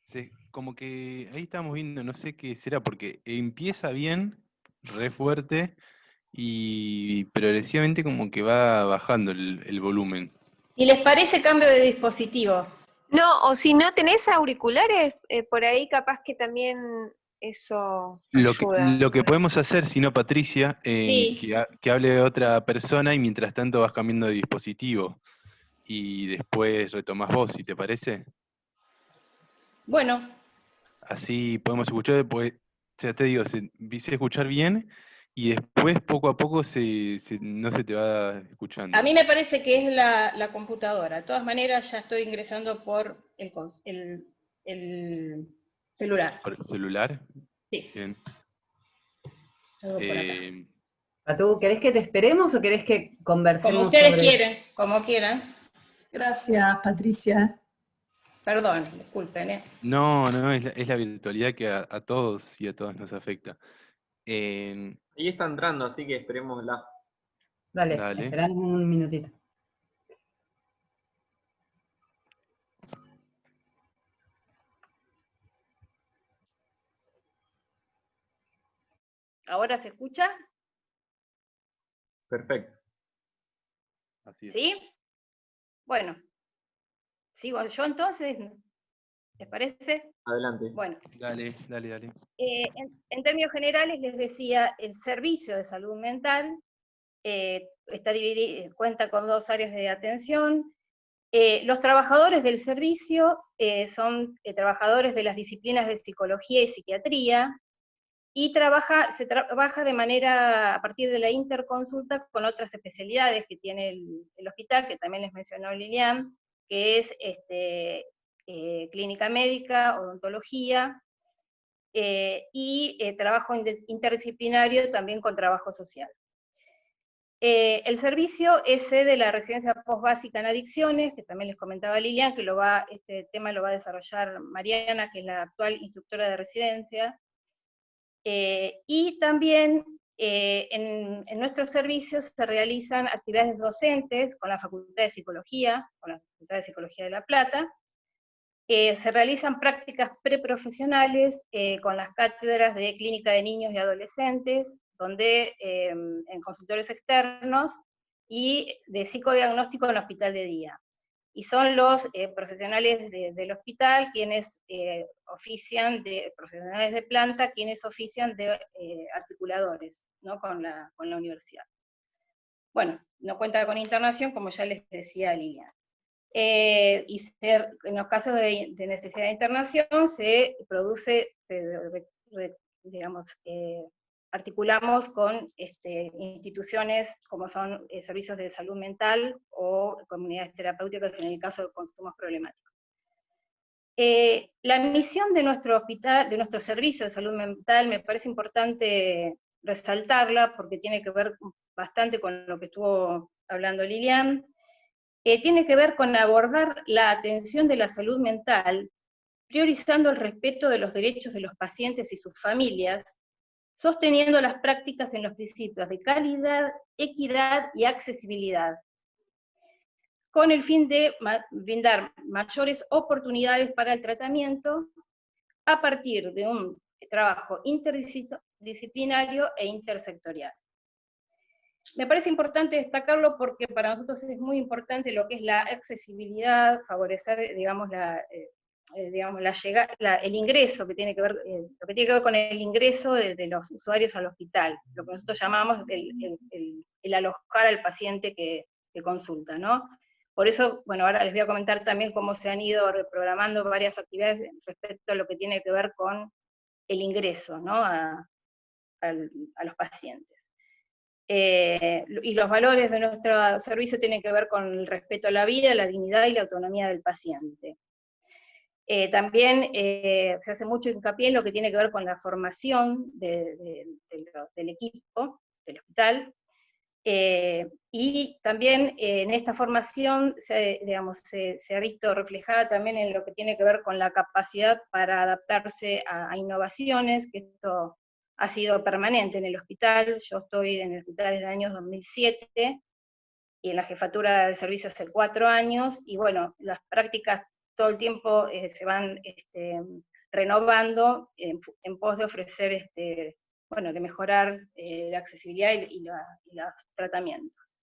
que como que ahí estamos viendo, no sé qué será, porque empieza bien, re fuerte, y progresivamente como que va bajando el volumen. ¿Y les parece cambio de dispositivo? No, o si no tenés auriculares, por ahí capaz que también eso ayuda. Lo que podemos hacer, si no, Patricia, Sí. que hable otra persona y mientras tanto vas cambiando de dispositivo. Y después retomás vos, si te parece. Bueno. Así podemos escuchar, después, ya te digo, se empieza a escuchar bien y después poco a poco no se te va escuchando. A mí me parece que es la computadora. De todas maneras ya estoy ingresando por el celular. ¿Por el celular? Sí. Bien. Patu, ¿querés que te esperemos o querés que conversemos? Como ustedes quieren, como quieran. Gracias, Patricia. Perdón, disculpen. No, es la virtualidad que a todos y a todas nos afecta. Ahí está entrando, así que esperémosla. Dale. Esperamos un minutito. ¿Ahora se escucha? Perfecto. Así es. ¿Sí? Bueno, sigo yo entonces, ¿les parece? Adelante. Bueno. Dale. En términos generales les decía, el servicio de salud mental está dividido, cuenta con dos áreas de atención. Los trabajadores del servicio son trabajadores de las disciplinas de psicología y psiquiatría, y se trabaja de manera, a partir de la interconsulta con otras especialidades que tiene el hospital, que también les mencionó Lilian, que es clínica médica, odontología, y trabajo interdisciplinario también con trabajo social. El servicio es sede de la residencia postbásica en adicciones, que también les comentaba Lilian, que este tema lo va a desarrollar Mariana, que es la actual instructora de residencia. Y también en nuestros servicios se realizan actividades docentes con la Facultad de Psicología, con la Facultad de Psicología de La Plata. Se realizan prácticas preprofesionales con las cátedras de clínica de niños y adolescentes, donde en consultorios externos, y de psicodiagnóstico en hospital de día. Y son los profesionales del hospital quienes ofician profesionales de planta, quienes ofician de articuladores, ¿no? con la universidad. Bueno, no cuenta con internación, como ya les decía Lilian. Y en los casos de necesidad de internación se produce, articulamos con instituciones como son servicios de salud mental o comunidades terapéuticas en el caso de consumos problemáticos. La misión de nuestro hospital, de nuestro servicio de salud mental, me parece importante resaltarla porque tiene que ver bastante con lo que estuvo hablando Lilian. Tiene que ver con abordar la atención de la salud mental, priorizando el respeto de los derechos de los pacientes y sus familias, sosteniendo las prácticas en los principios de calidad, equidad y accesibilidad, con el fin de brindar mayores oportunidades para el tratamiento a partir de un trabajo interdisciplinario e intersectorial. Me parece importante destacarlo porque para nosotros es muy importante lo que es la accesibilidad, favorecer, digamos, digamos, el ingreso, que tiene que ver, lo que tiene que ver con el ingreso de los usuarios al hospital, lo que nosotros llamamos el alojar al paciente que consulta, ¿no? Por eso, bueno, ahora les voy a comentar también cómo se han ido reprogramando varias actividades respecto a lo que tiene que ver con el ingreso, ¿no? a los pacientes. Y los valores de nuestro servicio tienen que ver con el respeto a la vida, la dignidad y la autonomía del paciente. También se hace mucho hincapié en lo que tiene que ver con la formación del equipo, del hospital, y también en esta formación se ha visto reflejada también en lo que tiene que ver con la capacidad para adaptarse a innovaciones, que esto ha sido permanente en el hospital. Yo estoy en el hospital desde el año 2007, y en la jefatura de servicios hace 4 años, y bueno, las prácticas todo el tiempo se van renovando en pos de ofrecer, bueno, de mejorar la accesibilidad y los tratamientos.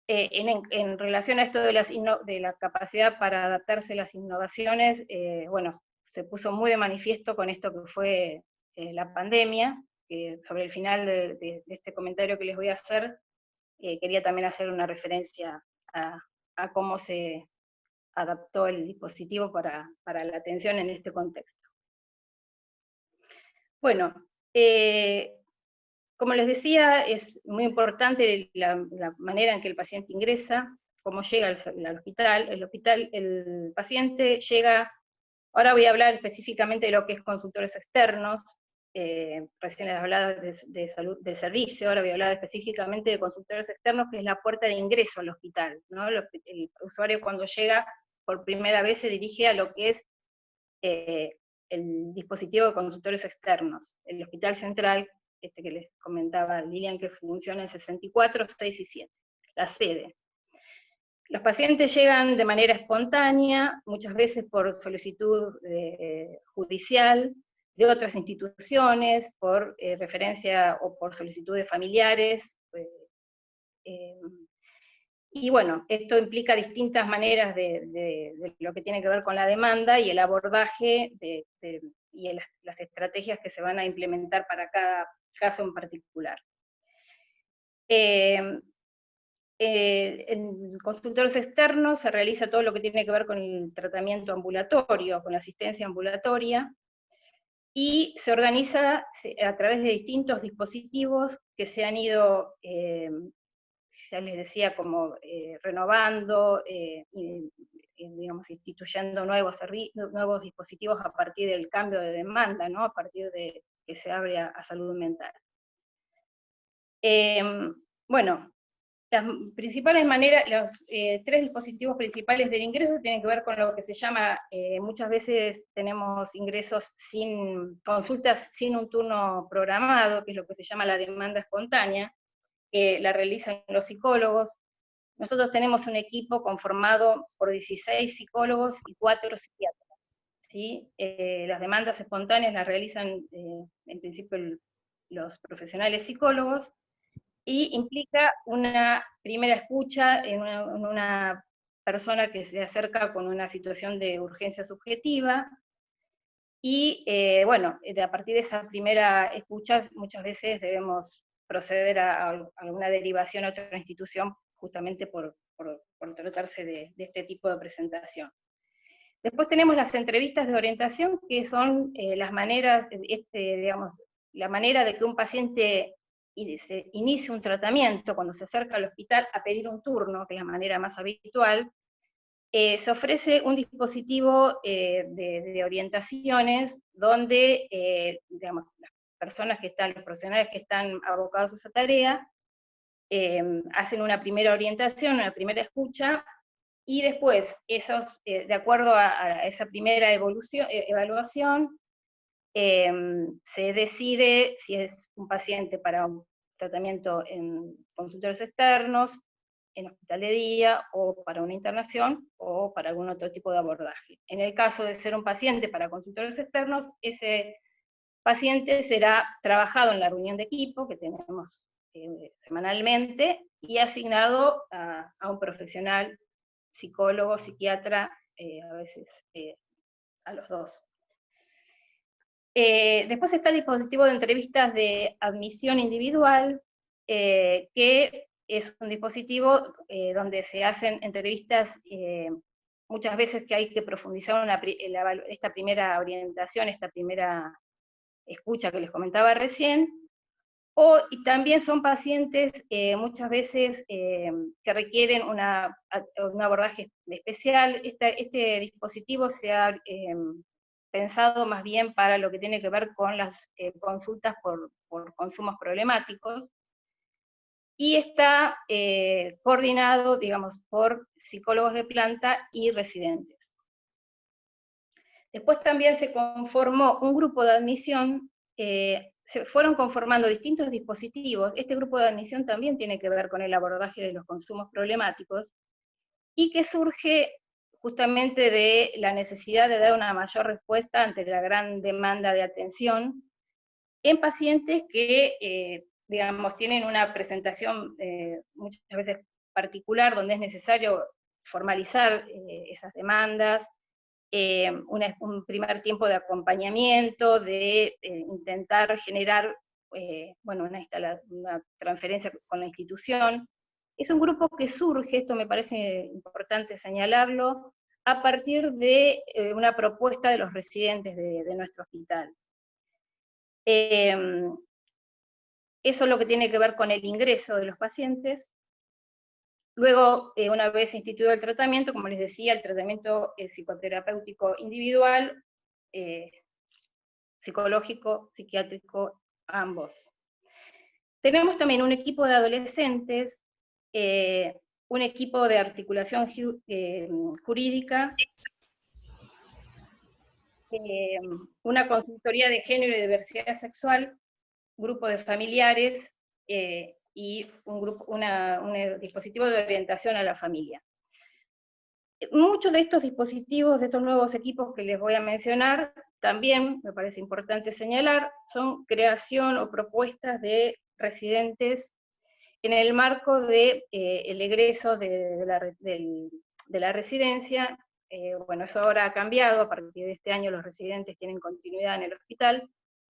En relación a esto de la capacidad para adaptarse a las innovaciones, bueno, se puso muy de manifiesto con esto que fue la pandemia, que sobre el final de este comentario que les voy a hacer, quería también hacer una referencia a cómo se adaptó el dispositivo para la atención en este contexto. Bueno, como les decía, es muy importante la manera en que el paciente ingresa, cómo llega al hospital. El paciente llega, ahora voy a hablar específicamente de lo que es consultores externos, recién les hablaba de salud, de servicio, ahora voy a hablar específicamente de consultores externos, que es la puerta de ingreso al hospital, ¿no? El usuario cuando llega por primera vez se dirige a lo que es el dispositivo de consultores externos, el hospital central, que les comentaba Lilian, que funciona en 64, 6 y 7, la sede. Los pacientes llegan de manera espontánea, muchas veces por solicitud judicial, de otras instituciones, por referencia o por solicitud de familiares. Y bueno, esto implica distintas maneras de lo que tiene que ver con la demanda y el abordaje y las estrategias que se van a implementar para cada caso en particular. En consultores externos se realiza todo lo que tiene que ver con el tratamiento ambulatorio, con la asistencia ambulatoria, y se organiza a través de distintos dispositivos que se han ido, ya les decía, como renovando, digamos, instituyendo nuevos dispositivos a partir del cambio de demanda, ¿no? A partir de que se abre a salud mental. Bueno, las principales maneras, los 3 dispositivos principales del ingreso tienen que ver con lo que se llama, muchas veces tenemos ingresos consultas sin un turno programado, que es lo que se llama la demanda espontánea, que la realizan los psicólogos. Nosotros tenemos un equipo conformado por 16 psicólogos y 4 psiquiatras, ¿sí? Las demandas espontáneas las realizan en principio los profesionales psicólogos, y implica una primera escucha en una persona que se acerca con una situación de urgencia subjetiva, y bueno, a partir de esa primera escucha muchas veces debemos proceder a alguna derivación a otra institución, justamente por tratarse de este tipo de presentación. Después tenemos las entrevistas de orientación, que son las maneras, digamos, la manera de que un paciente se inicia un tratamiento cuando se acerca al hospital a pedir un turno, que es la manera más habitual. Se ofrece un dispositivo de orientaciones donde, digamos, las personas los profesionales que están abocados a esa tarea, hacen una primera orientación, una primera escucha, y después, de acuerdo a esa primera evaluación, se decide si es un paciente para un tratamiento en consultorios externos, en hospital de día, o para una internación, o para algún otro tipo de abordaje. En el caso de ser un paciente para consultorios externos, ese paciente será trabajado en la reunión de equipo que tenemos semanalmente, y asignado a un profesional, psicólogo, psiquiatra, a veces a los dos. Después está el dispositivo de entrevistas de admisión individual, que es un dispositivo donde se hacen entrevistas muchas veces que hay que profundizar esta primera orientación, esta primera escucha que les comentaba recién, y también son pacientes muchas veces que requieren un abordaje especial. Este dispositivo se ha pensado más bien para lo que tiene que ver con las consultas por consumos problemáticos, y está coordinado, digamos, por psicólogos de planta y residentes. Después también se conformó un grupo de admisión, se fueron conformando distintos dispositivos. Este grupo de admisión también tiene que ver con el abordaje de los consumos problemáticos, y que surge justamente de la necesidad de dar una mayor respuesta ante la gran demanda de atención en pacientes que, digamos, tienen una presentación muchas veces particular, donde es necesario formalizar esas demandas, un primer tiempo de acompañamiento, de intentar generar bueno, una transferencia con la institución. Es un grupo que surge, esto me parece importante señalarlo, a partir de una propuesta de los residentes de nuestro hospital. Eso es lo que tiene que ver con el ingreso de los pacientes. Luego, una vez instituido el tratamiento, como les decía, el tratamiento psicoterapéutico individual, psicológico, psiquiátrico, ambos. Tenemos también un equipo de adolescentes, un equipo de articulación jurídica, una consultoría de género y diversidad sexual, grupo de familiares, y un dispositivo de orientación a la familia. Muchos de estos dispositivos, de estos nuevos equipos que les voy a mencionar, también me parece importante señalar, son creación o propuestas de residentes en el marco del egreso de la residencia. Bueno, eso ahora ha cambiado, a partir de este año los residentes tienen continuidad en el hospital,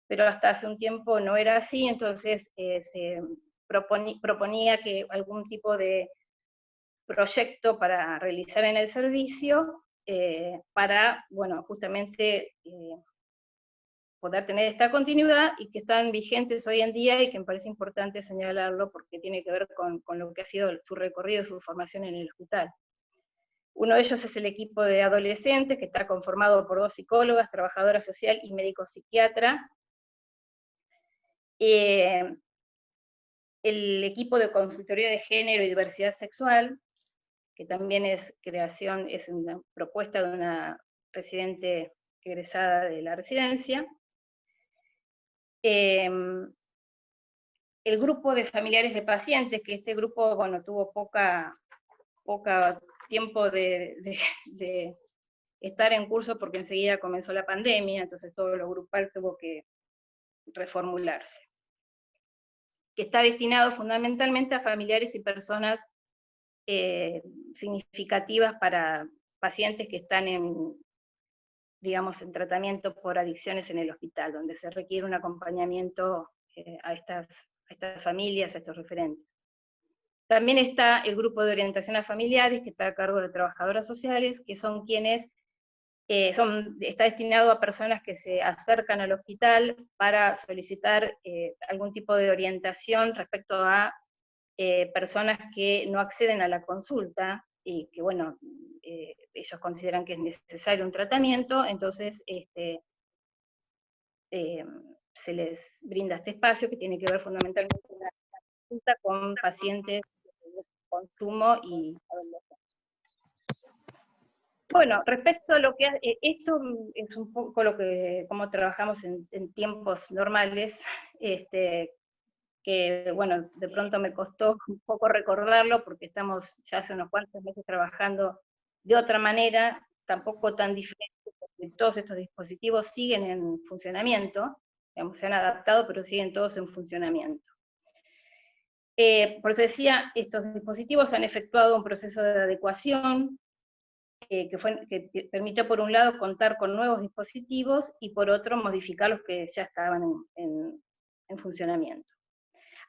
pero hasta hace un tiempo no era así, entonces se proponía que algún tipo de proyecto para realizar en el servicio, para, bueno, justamente poder tener esta continuidad, y que están vigentes hoy en día, y que me parece importante señalarlo porque tiene que ver con lo que ha sido su recorrido, su formación en el hospital. Uno de ellos es el equipo de adolescentes, que está conformado por 2 psicólogas, trabajadora social y médico psiquiatra. El equipo de consultoría de género y diversidad sexual, que también es una propuesta de una residente egresada de la residencia. El grupo de familiares de pacientes, que este grupo, bueno, tuvo poca tiempo de estar en curso porque enseguida comenzó la pandemia, entonces todo lo grupal tuvo que reformularse. Que está destinado fundamentalmente a familiares y personas significativas para pacientes que están digamos, en tratamiento por adicciones en el hospital, donde se requiere un acompañamiento a estas familias, a estos referentes. También está el grupo de orientación a familiares, que está a cargo de trabajadoras sociales, que son quienes, está destinado a personas que se acercan al hospital para solicitar algún tipo de orientación respecto a personas que no acceden a la consulta, y que, bueno, ellos consideran que es necesario un tratamiento, entonces se les brinda este espacio, que tiene que ver fundamentalmente con la consulta con pacientes de consumo y adolescentes. Bueno, respecto a lo que esto es un poco cómo trabajamos en tiempos normales, que, bueno, de pronto me costó un poco recordarlo, porque estamos ya hace unos cuantos meses trabajando de otra manera, tampoco tan diferente, porque todos estos dispositivos siguen en funcionamiento, digamos, se han adaptado, pero siguen todos en funcionamiento. Por eso decía, estos dispositivos han efectuado un proceso de adecuación, que permitió por un lado contar con nuevos dispositivos y por otro modificar los que ya estaban en funcionamiento.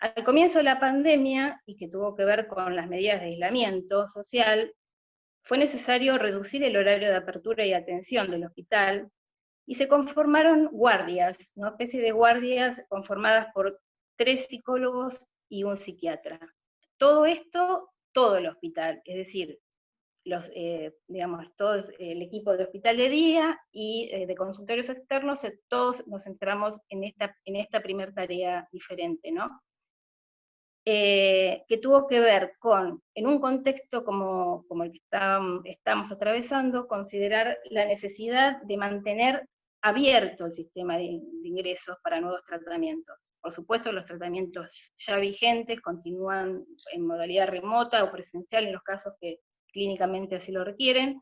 Al comienzo de la pandemia, y que tuvo que ver con las medidas de aislamiento social, fue necesario reducir el horario de apertura y atención del hospital, y se conformaron guardias, una especie de guardias conformadas por 3 psicólogos y un psiquiatra. Todo esto, todo el hospital, es decir, todo el equipo de hospital de día y de consultorios externos, todos nos centramos en esta primera tarea diferente, ¿no? Que tuvo que ver con, en un contexto como el que estamos atravesando, considerar la necesidad de mantener abierto el sistema de ingresos para nuevos tratamientos. Por supuesto, los tratamientos ya vigentes continúan en modalidad remota o presencial en los casos que clínicamente así lo requieren,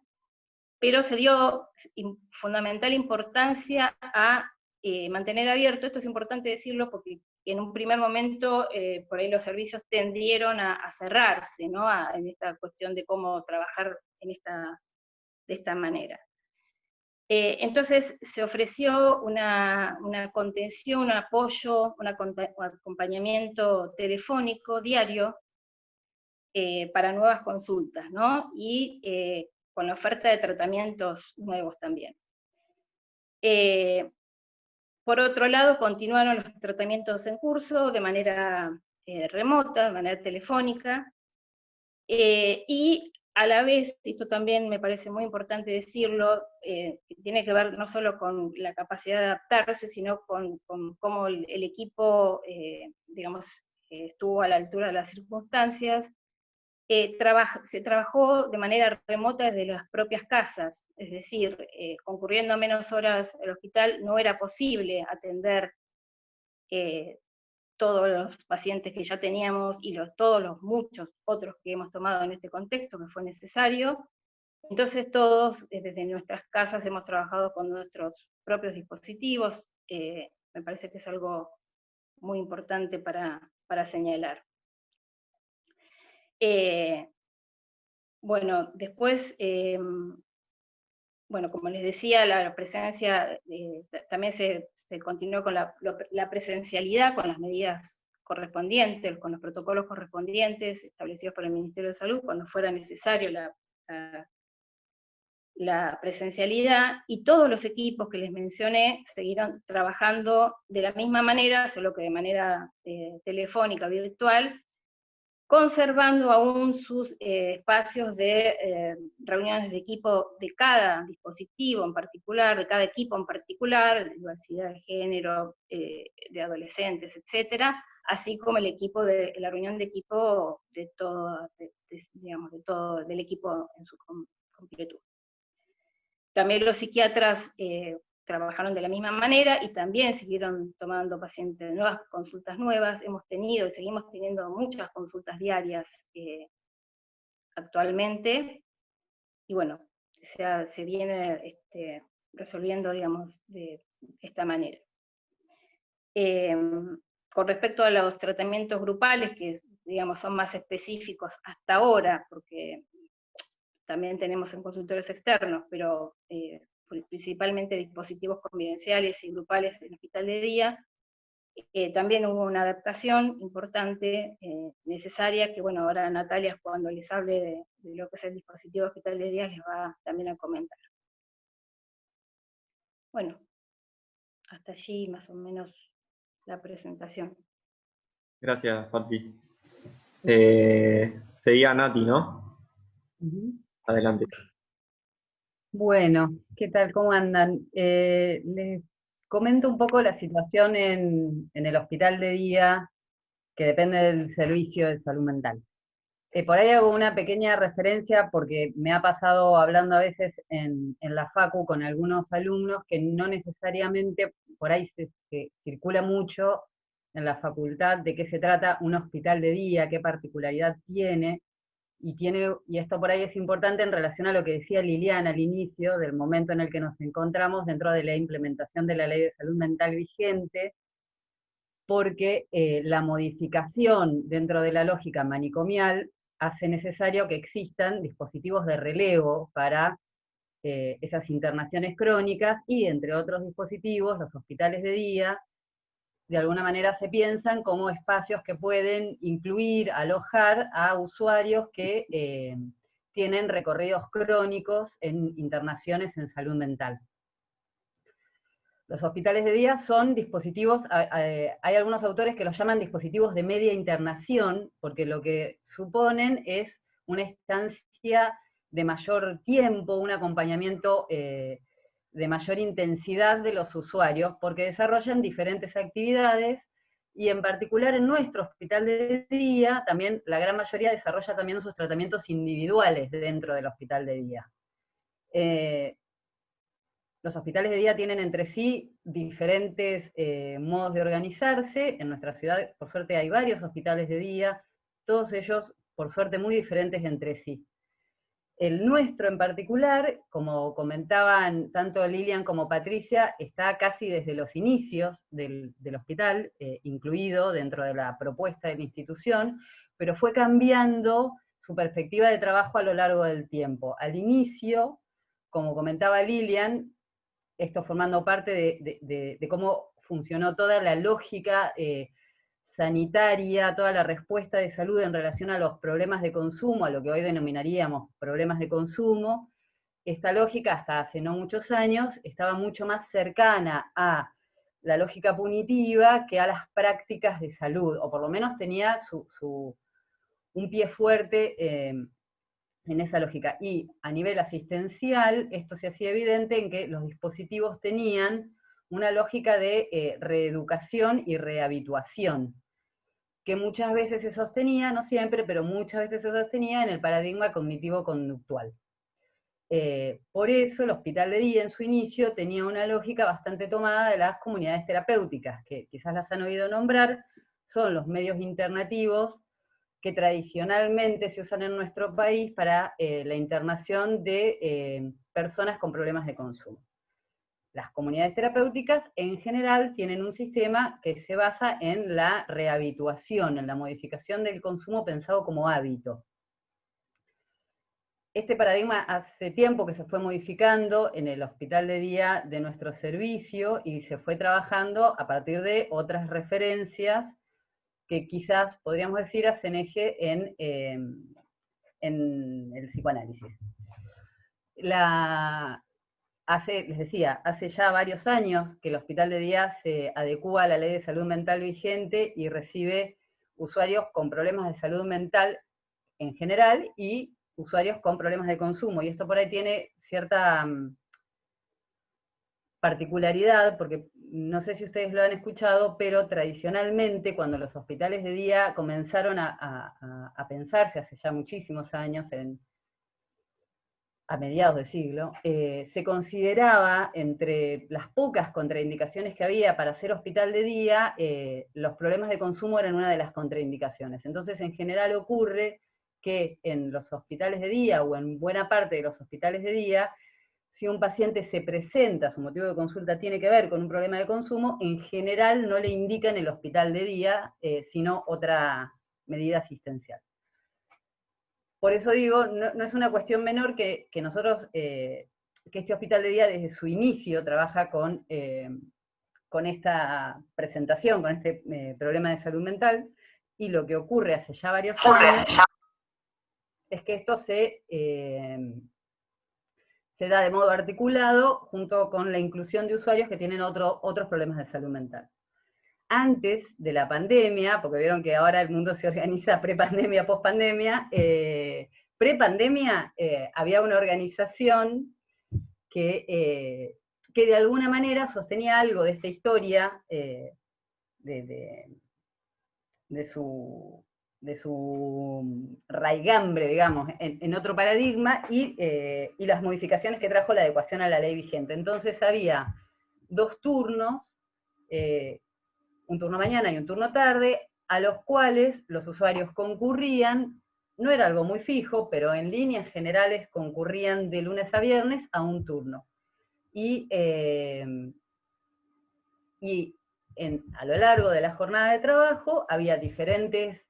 pero se dio fundamental importancia a mantener abierto. Esto es importante decirlo porque en un primer momento por ahí los servicios tendieron a cerrarse, ¿no? En esta cuestión de cómo trabajar de esta manera. Entonces se ofreció una contención, un apoyo, un acompañamiento telefónico diario para nuevas consultas, ¿no? Y con la oferta de tratamientos nuevos también. Por otro lado, continuaron los tratamientos en curso de manera remota, de manera telefónica, y a la vez, esto también me parece muy importante decirlo, tiene que ver no solo con la capacidad de adaptarse, sino con cómo el equipo, estuvo a la altura de las circunstancias. Se trabajó de manera remota desde las propias casas, es decir, concurriendo a menos horas al hospital no era posible atender todos los pacientes que ya teníamos y todos los muchos otros que hemos tomado en este contexto que fue necesario. Entonces todos desde nuestras casas hemos trabajado con nuestros propios dispositivos, me parece que es algo muy importante para señalar. Bueno, después, como les decía, la presencia, también se continuó con la presencialidad, con las medidas correspondientes, con los protocolos correspondientes establecidos por el Ministerio de Salud, cuando fuera necesario la presencialidad, y todos los equipos que les mencioné siguieron trabajando de la misma manera, solo que de manera telefónica, virtual, conservando aún sus espacios de reuniones de equipo de cada dispositivo en particular, de cada equipo en particular, de diversidad de género, de adolescentes, etcétera, así como la reunión de equipo de todo, del equipo en su completud. También los psiquiatras trabajaron de la misma manera y también siguieron tomando pacientes, nuevas consultas nuevas. Hemos tenido y seguimos teniendo muchas consultas diarias actualmente, y bueno, se viene resolviendo, digamos, de esta manera. Con respecto a los tratamientos grupales, que digamos son más específicos hasta ahora, porque también tenemos en consultorios externos, pero principalmente dispositivos convivenciales y grupales en hospital de día, también hubo una adaptación importante, necesaria, que bueno, ahora Natalia, cuando les hable de lo que es el dispositivo de hospital de día, les va también a comentar. Bueno, hasta allí más o menos la presentación. Gracias, Pati. Seguía Nati, ¿no? Adelante. Bueno, ¿qué tal? ¿Cómo andan? Les comento un poco la situación en el hospital de día, que depende del servicio de salud mental. Por ahí hago una pequeña referencia porque me ha pasado hablando a veces en la facu con algunos alumnos que no necesariamente, por ahí se circula mucho en la facultad de qué se trata un hospital de día, qué particularidad tiene, y esto por ahí es importante en relación a lo que decía Liliana al inicio, del momento en el que nos encontramos dentro de la implementación de la Ley de Salud Mental vigente, porque la modificación dentro de la lógica manicomial hace necesario que existan dispositivos de relevo para esas internaciones crónicas, y entre otros dispositivos, los hospitales de día, de alguna manera se piensan como espacios que pueden incluir, alojar a usuarios que tienen recorridos crónicos en internaciones en salud mental. Los hospitales de día son dispositivos, hay algunos autores que los llaman dispositivos de media internación, porque lo que suponen es una estancia de mayor tiempo, un acompañamiento de mayor intensidad de los usuarios, porque desarrollan diferentes actividades, y en particular en nuestro hospital de día, también la gran mayoría desarrolla también sus tratamientos individuales dentro del hospital de día. Los hospitales de día tienen entre sí diferentes modos de organizarse. En nuestra ciudad, por suerte, hay varios hospitales de día, todos ellos, por suerte, muy diferentes entre sí. El nuestro en particular, como comentaban tanto Lilian como Patricia, está casi desde los inicios del hospital, incluido dentro de la propuesta de la institución, pero fue cambiando su perspectiva de trabajo a lo largo del tiempo. Al inicio, como comentaba Lilian, esto formando parte de cómo funcionó toda la lógica sanitaria, toda la respuesta de salud en relación a los problemas de consumo, a lo que hoy denominaríamos problemas de consumo. Esta lógica, hasta hace no muchos años, estaba mucho más cercana a la lógica punitiva que a las prácticas de salud, o por lo menos tenía un pie fuerte en esa lógica. Y a nivel asistencial, esto se hacía evidente en que los dispositivos tenían una lógica de reeducación y rehabituación, que muchas veces se sostenía, no siempre, pero muchas veces se sostenía en el paradigma cognitivo-conductual. Por eso el hospital de día en su inicio tenía una lógica bastante tomada de las comunidades terapéuticas, que quizás las han oído nombrar, son los medios internativos que tradicionalmente se usan en nuestro país para la internación de personas con problemas de consumo. Las comunidades terapéuticas en general tienen un sistema que se basa en la rehabituación, en la modificación del consumo pensado como hábito. Este paradigma hace tiempo que se fue modificando en el hospital de día de nuestro servicio y se fue trabajando a partir de otras referencias que quizás podríamos decir hacen eje en el psicoanálisis. Les decía, hace ya varios años que el hospital de día se adecúa a la ley de salud mental vigente y recibe usuarios con problemas de salud mental en general y usuarios con problemas de consumo, y esto por ahí tiene cierta particularidad, porque no sé si ustedes lo han escuchado, pero tradicionalmente cuando los hospitales de día comenzaron a pensarse hace ya muchísimos años, a mediados del siglo, se consideraba, entre las pocas contraindicaciones que había para ser hospital de día, los problemas de consumo eran una de las contraindicaciones. Entonces, en general ocurre que en los hospitales de día, o en buena parte de los hospitales de día, si un paciente se presenta, su motivo de consulta tiene que ver con un problema de consumo, en general no le indican el hospital de día, sino otra medida asistencial. Por eso digo, no es una cuestión menor que nosotros, que este hospital de día desde su inicio trabaja con esta presentación, con este problema de salud mental, y lo que ocurre hace ya varios años es que esto se da de modo articulado junto con la inclusión de usuarios que tienen otros problemas de salud mental. Antes de la pandemia, porque vieron que ahora el mundo se organiza pre-pandemia, post-pandemia, pre-pandemia había una organización que de alguna manera sostenía algo de esta historia de su raigambre, digamos, en otro paradigma, y las modificaciones que trajo la adecuación a la ley vigente. Entonces había 2 turnos, un turno mañana y un turno tarde, a los cuales los usuarios concurrían, no era algo muy fijo, pero en líneas generales concurrían de lunes a viernes a un turno. Y a lo largo de la jornada de trabajo había diferentes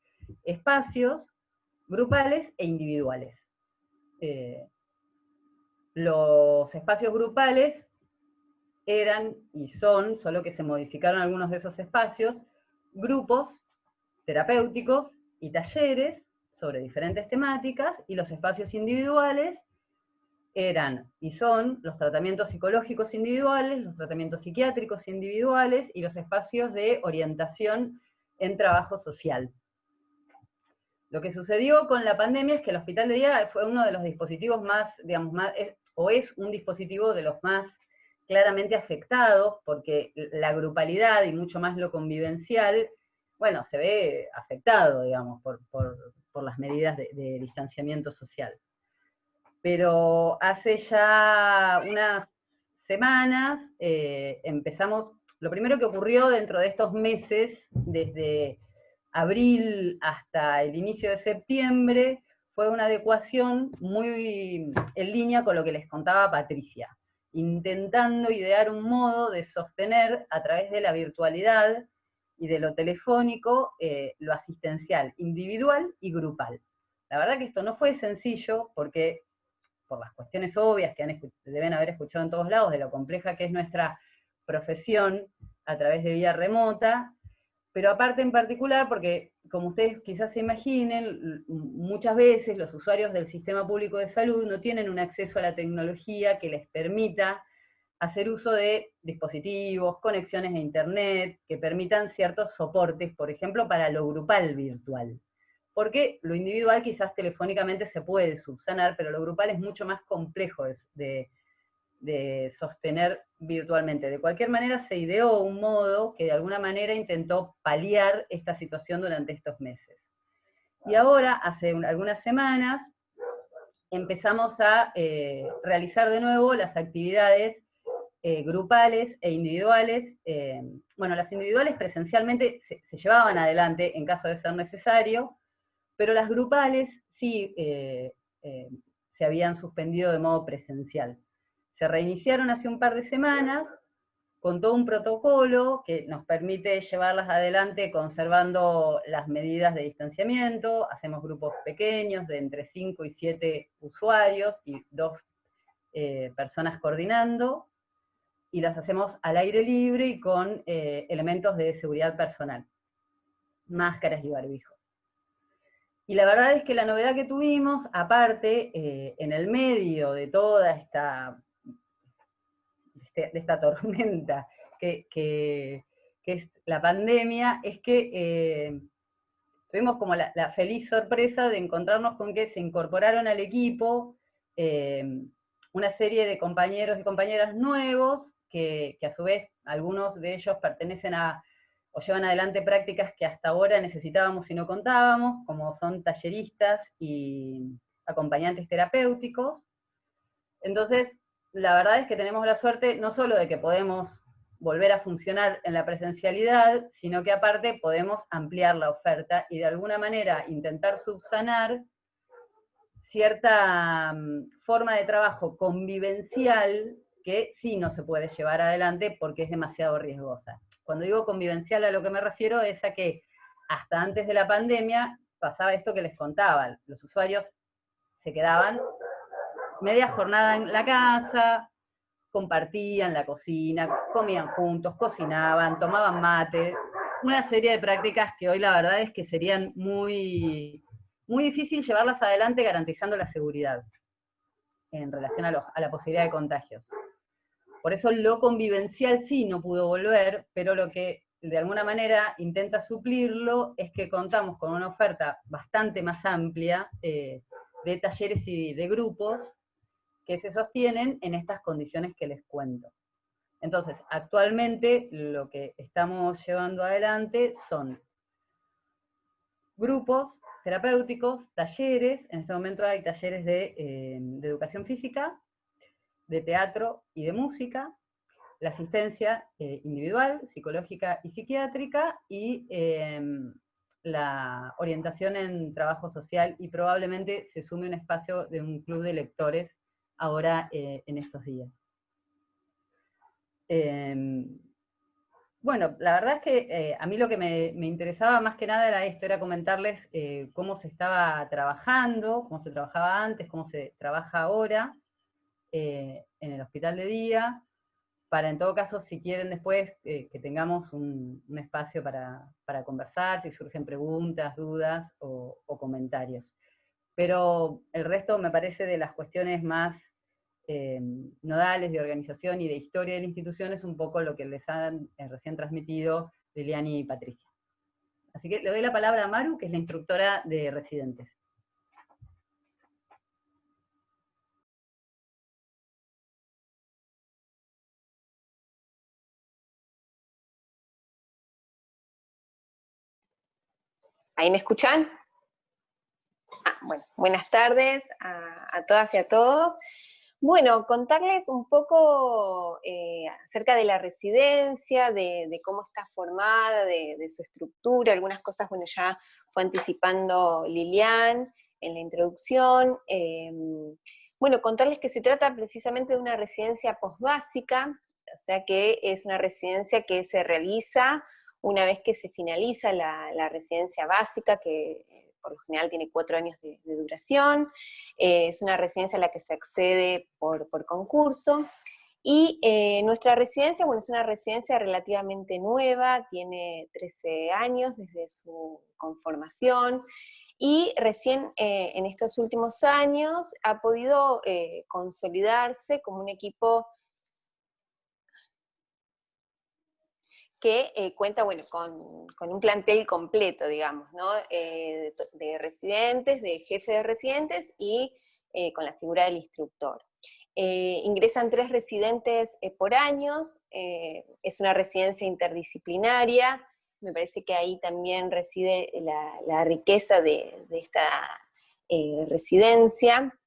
espacios grupales e individuales. los espacios grupales eran y son, solo que se modificaron algunos de esos espacios, grupos terapéuticos y talleres sobre diferentes temáticas, y los espacios individuales eran y son los tratamientos psicológicos individuales, los tratamientos psiquiátricos individuales y los espacios de orientación en trabajo social. Lo que sucedió con la pandemia es que el hospital de día fue uno de los dispositivos más, digamos, es un dispositivo de los más claramente afectados, porque la grupalidad y mucho más lo convivencial, bueno, se ve afectado, digamos, por las medidas de distanciamiento social. Pero hace ya unas semanas empezamos, lo primero que ocurrió dentro de estos meses, desde abril hasta el inicio de septiembre, fue una adecuación muy en línea con lo que les contaba Patricia, intentando idear un modo de sostener a través de la virtualidad y de lo telefónico lo asistencial individual y grupal. La verdad que esto no fue sencillo porque, por las cuestiones obvias que deben haber escuchado en todos lados, de lo compleja que es nuestra profesión a través de vía remota, pero aparte en particular porque, como ustedes quizás se imaginen, muchas veces los usuarios del sistema público de salud no tienen un acceso a la tecnología que les permita hacer uso de dispositivos, conexiones a internet, que permitan ciertos soportes, por ejemplo, para lo grupal virtual. Porque lo individual quizás telefónicamente se puede subsanar, pero lo grupal es mucho más complejo de sostener virtualmente. De cualquier manera se ideó un modo que de alguna manera intentó paliar esta situación durante estos meses. Y ahora, hace algunas semanas, empezamos a realizar de nuevo las actividades grupales e individuales. Bueno, las individuales presencialmente se llevaban adelante en caso de ser necesario, pero las grupales sí se habían suspendido de modo presencial. Se reiniciaron hace un par de semanas con todo un protocolo que nos permite llevarlas adelante conservando las medidas de distanciamiento. Hacemos grupos pequeños de entre 5 y 7 usuarios y 2 personas coordinando, y las hacemos al aire libre y con elementos de seguridad personal, máscaras y barbijos. Y la verdad es que la novedad que tuvimos, aparte, en el medio de toda esta tormenta que es la pandemia, es que tuvimos como la feliz sorpresa de encontrarnos con que se incorporaron al equipo una serie de compañeros y compañeras nuevos, que a su vez algunos de ellos pertenecen o llevan adelante prácticas que hasta ahora necesitábamos y no contábamos, como son talleristas y acompañantes terapéuticos. Entonces, la verdad es que tenemos la suerte no solo de que podemos volver a funcionar en la presencialidad, sino que aparte podemos ampliar la oferta y de alguna manera intentar subsanar cierta forma de trabajo convivencial que sí no se puede llevar adelante porque es demasiado riesgosa. Cuando digo convivencial, a lo que me refiero es a que hasta antes de la pandemia pasaba esto que les contaba. Los usuarios se quedaban media jornada en la casa, compartían la cocina, comían juntos, cocinaban, tomaban mate, una serie de prácticas que hoy la verdad es que serían muy difícil llevarlas adelante garantizando la seguridad en relación a la posibilidad de contagios. Por eso lo convivencial sí no pudo volver, pero lo que de alguna manera intenta suplirlo es que contamos con una oferta bastante más amplia de talleres y de grupos que se sostienen en estas condiciones que les cuento. Entonces, actualmente lo que estamos llevando adelante son grupos terapéuticos, talleres. En este momento hay talleres de educación física, de teatro y de música, la asistencia individual, psicológica y psiquiátrica, y la orientación en trabajo social, y probablemente se sume un espacio de un club de lectores ahora en estos días. Bueno, la verdad es que a mí lo que me interesaba más que nada era esto, era comentarles cómo se estaba trabajando, cómo se trabajaba antes, cómo se trabaja ahora. en el hospital de día, para en todo caso, si quieren después, que tengamos un espacio para conversar, si surgen preguntas, dudas o comentarios. Pero el resto me parece de las cuestiones más nodales de organización y de historia de la institución es un poco lo que les han recién transmitido Liliani y Patricia. Así que le doy la palabra a Maru, que es la instructora de residentes. ¿Ahí me escuchan? Bueno, buenas tardes a todas y a todos. Bueno, contarles un poco acerca de la residencia, de cómo está formada, de su estructura, algunas cosas, bueno, ya fue anticipando Lilian en la introducción. Bueno, contarles que se trata precisamente de una residencia posbásica, o sea que es una residencia que se realiza una vez que se finaliza la residencia básica, que por lo general tiene 4 años de duración. Es una residencia a la que se accede por concurso. Y nuestra residencia, bueno, es una residencia relativamente nueva, tiene 13 años desde su conformación, y recién en estos últimos años ha podido consolidarse como un equipo que cuenta, bueno, con un plantel completo, digamos, ¿no? De residentes, de jefe de residentes y con la figura del instructor. Ingresan 3 residentes por año, es una residencia interdisciplinaria, me parece que ahí también reside la riqueza de esta residencia,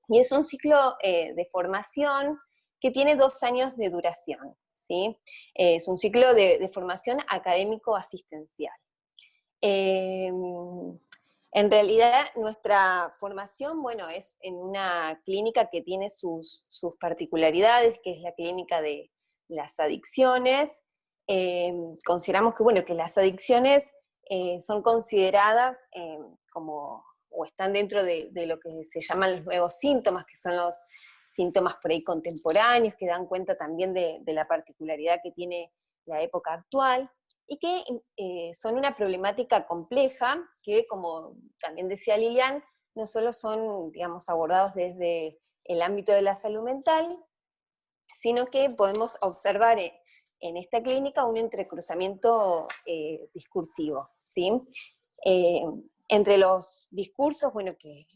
y es un ciclo de formación que tiene 2 años de duración, ¿sí? Es un ciclo de formación académico-asistencial. En realidad, nuestra formación, bueno, es en una clínica que tiene sus particularidades, que es la clínica de las adicciones. Consideramos que, bueno, que las adicciones son consideradas como, o están dentro de lo que se llaman los nuevos síntomas, que son los síntomas por ahí contemporáneos, que dan cuenta también de la particularidad que tiene la época actual, y que son una problemática compleja, que como también decía Lilian, no solo son, digamos, abordados desde el ámbito de la salud mental, sino que podemos observar en esta clínica un entrecruzamiento discursivo, ¿sí? Entre los discursos, bueno, que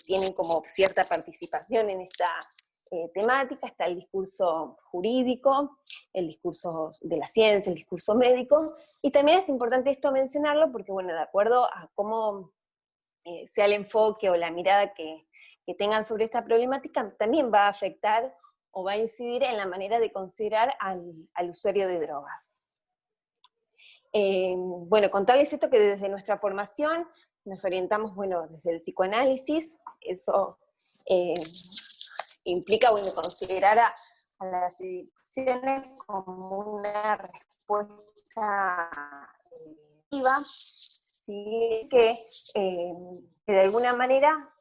tienen como cierta participación en esta temática, está el discurso jurídico, el discurso de la ciencia, el discurso médico, y también es importante esto mencionarlo porque, bueno, de acuerdo a cómo sea el enfoque o la mirada que tengan sobre esta problemática, también va a afectar o va a incidir en la manera de considerar al usuario de drogas. Bueno, contarles esto, que desde nuestra formación nos orientamos, bueno, desde el psicoanálisis, eso implica, bueno, considerar a las adicciones como una respuesta activa, ¿sí? Que de alguna manera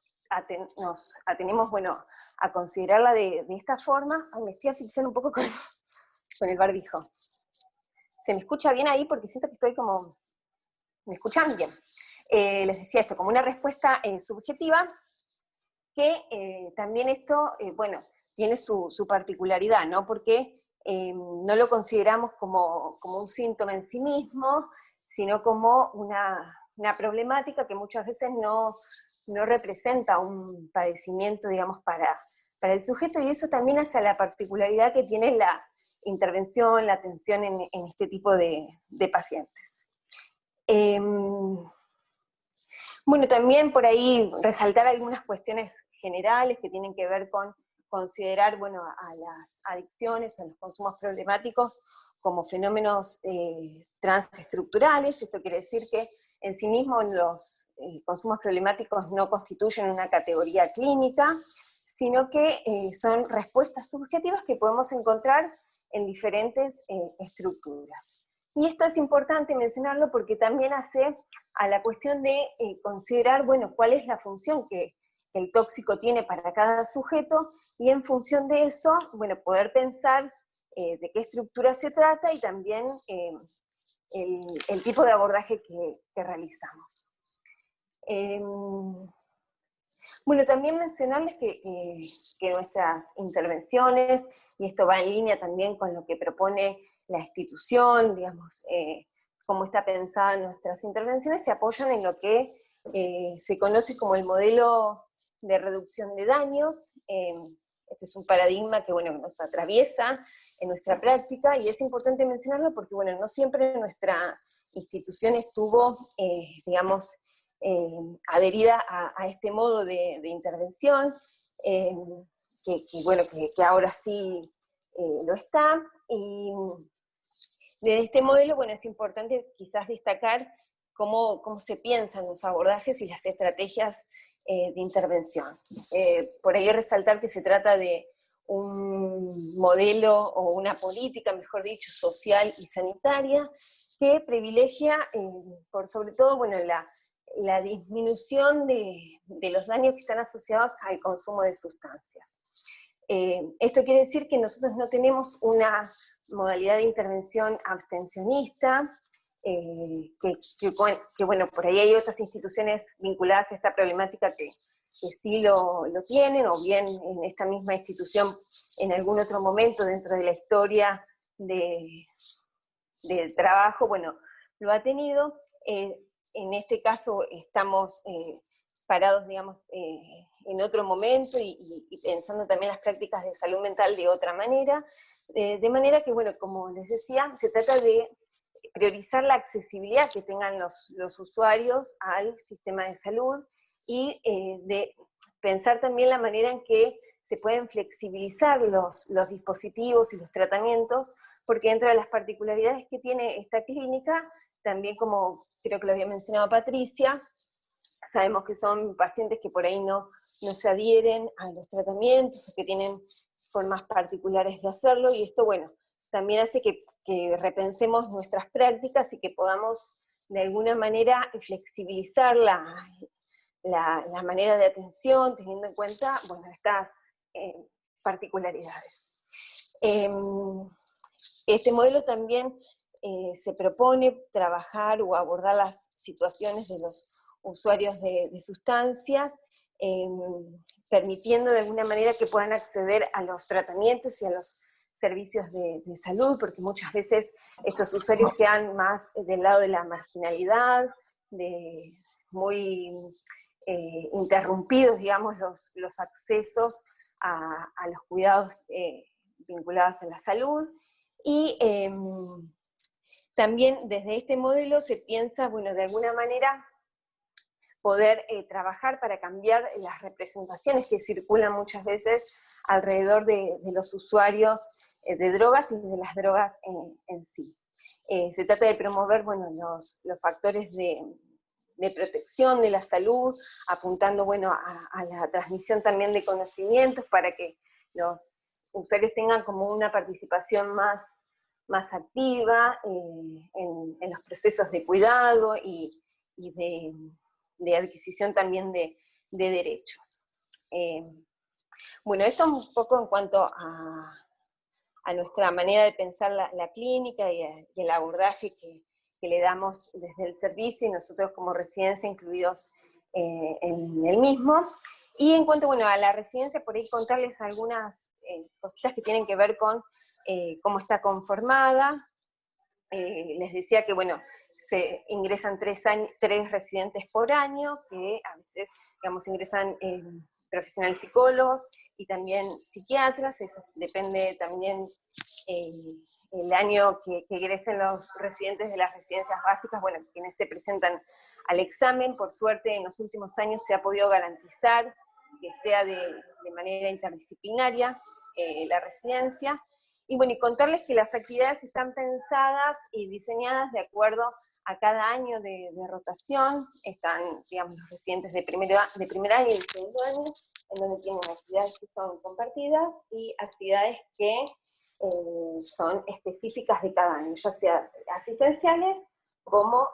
nos atenemos, bueno, a considerarla de esta forma. Ay, me estoy asfixiando un poco con el barbijo. ¿Se me escucha bien ahí? Porque siento que estoy como... ¿Me escuchan bien? Les decía esto, como una respuesta subjetiva, que también esto, bueno, tiene su particularidad, ¿no? Porque no lo consideramos como un síntoma en sí mismo, sino como una problemática que muchas veces no representa un padecimiento, digamos, para el sujeto, y eso también hace la particularidad que tiene la intervención, la atención en este tipo de pacientes. Bueno, también por ahí resaltar algunas cuestiones generales que tienen que ver con considerar, bueno, a las adicciones o a los consumos problemáticos como fenómenos transestructurales. Esto quiere decir que en sí mismos los consumos problemáticos no constituyen una categoría clínica, sino que son respuestas subjetivas que podemos encontrar en diferentes estructuras. Y esto es importante mencionarlo porque también hace a la cuestión de considerar, bueno, cuál es la función que el tóxico tiene para cada sujeto, y en función de eso, bueno, poder pensar de qué estructura se trata y también el tipo de abordaje que realizamos. Bueno, también mencionarles que nuestras intervenciones, y esto va en línea también con lo que propone la institución, digamos, cómo está pensada nuestras intervenciones, se apoyan en lo que se conoce como el modelo de reducción de daños. Este es un paradigma que, bueno, nos atraviesa en nuestra práctica, y es importante mencionarlo porque, bueno, no siempre nuestra institución estuvo, digamos, adherida a este modo de intervención, que ahora sí lo está. Y de este modelo, bueno, es importante quizás destacar cómo se piensan los abordajes y las estrategias de intervención. Por ahí resaltar que se trata de un modelo o una política, mejor dicho, social y sanitaria, que privilegia, por sobre todo, bueno, la disminución de los daños que están asociados al consumo de sustancias. Esto quiere decir que nosotros no tenemos una modalidad de intervención abstencionista, que bueno, por ahí hay otras instituciones vinculadas a esta problemática que sí lo tienen, o bien en esta misma institución en algún otro momento dentro de la historia del trabajo, bueno, lo ha tenido. En este caso estamos parados, digamos, en otro momento, y pensando también las prácticas de salud mental de otra manera, de manera que, bueno, como les decía, se trata de priorizar la accesibilidad que tengan los usuarios al sistema de salud, y de pensar también la manera en que se pueden flexibilizar los dispositivos y los tratamientos, porque dentro de las particularidades que tiene esta clínica, también, como creo que lo había mencionado Patricia, sabemos que son pacientes que por ahí no se adhieren a los tratamientos, o que tienen formas particulares de hacerlo, y esto, bueno, también hace que repensemos nuestras prácticas y que podamos de alguna manera flexibilizar la manera de atención, teniendo en cuenta, bueno, estas particularidades. Este modelo también se propone trabajar o abordar las situaciones de los usuarios de sustancias, permitiendo de alguna manera que puedan acceder a los tratamientos y a los servicios de salud, porque muchas veces estos usuarios quedan más del lado de la marginalidad, muy interrumpidos, digamos, los accesos a los cuidados vinculados a la salud. Y también desde este modelo se piensa, bueno, de alguna manera poder trabajar para cambiar las representaciones que circulan muchas veces alrededor de los usuarios de drogas y de las drogas en sí. Se trata de promover, bueno, los factores de protección de la salud, apuntando, bueno, a la transmisión también de conocimientos para que los usuarios tengan como una participación más activa en los procesos de cuidado y de adquisición también de derechos. Bueno, esto un poco en cuanto a nuestra manera de pensar la clínica y el abordaje que le damos desde el servicio, y nosotros como residencia incluidos en el mismo. Y en cuanto, bueno, a la residencia, por ahí contarles algunas cositas que tienen que ver con cómo está conformada. Les decía que, bueno, se ingresan 3 residentes por año, que a veces, digamos, ingresan profesionales psicólogos y también psiquiatras. Eso depende también el año que egresen los residentes de las residencias básicas, bueno, quienes se presentan al examen. Por suerte, en los últimos años se ha podido garantizar que sea de manera interdisciplinaria la residencia. Y bueno, y contarles que las actividades están pensadas y diseñadas de acuerdo a cada año de rotación. Están, digamos, los residentes de primer año y de segundo año, en donde tienen actividades que son compartidas y actividades que son específicas de cada año, ya sea asistenciales como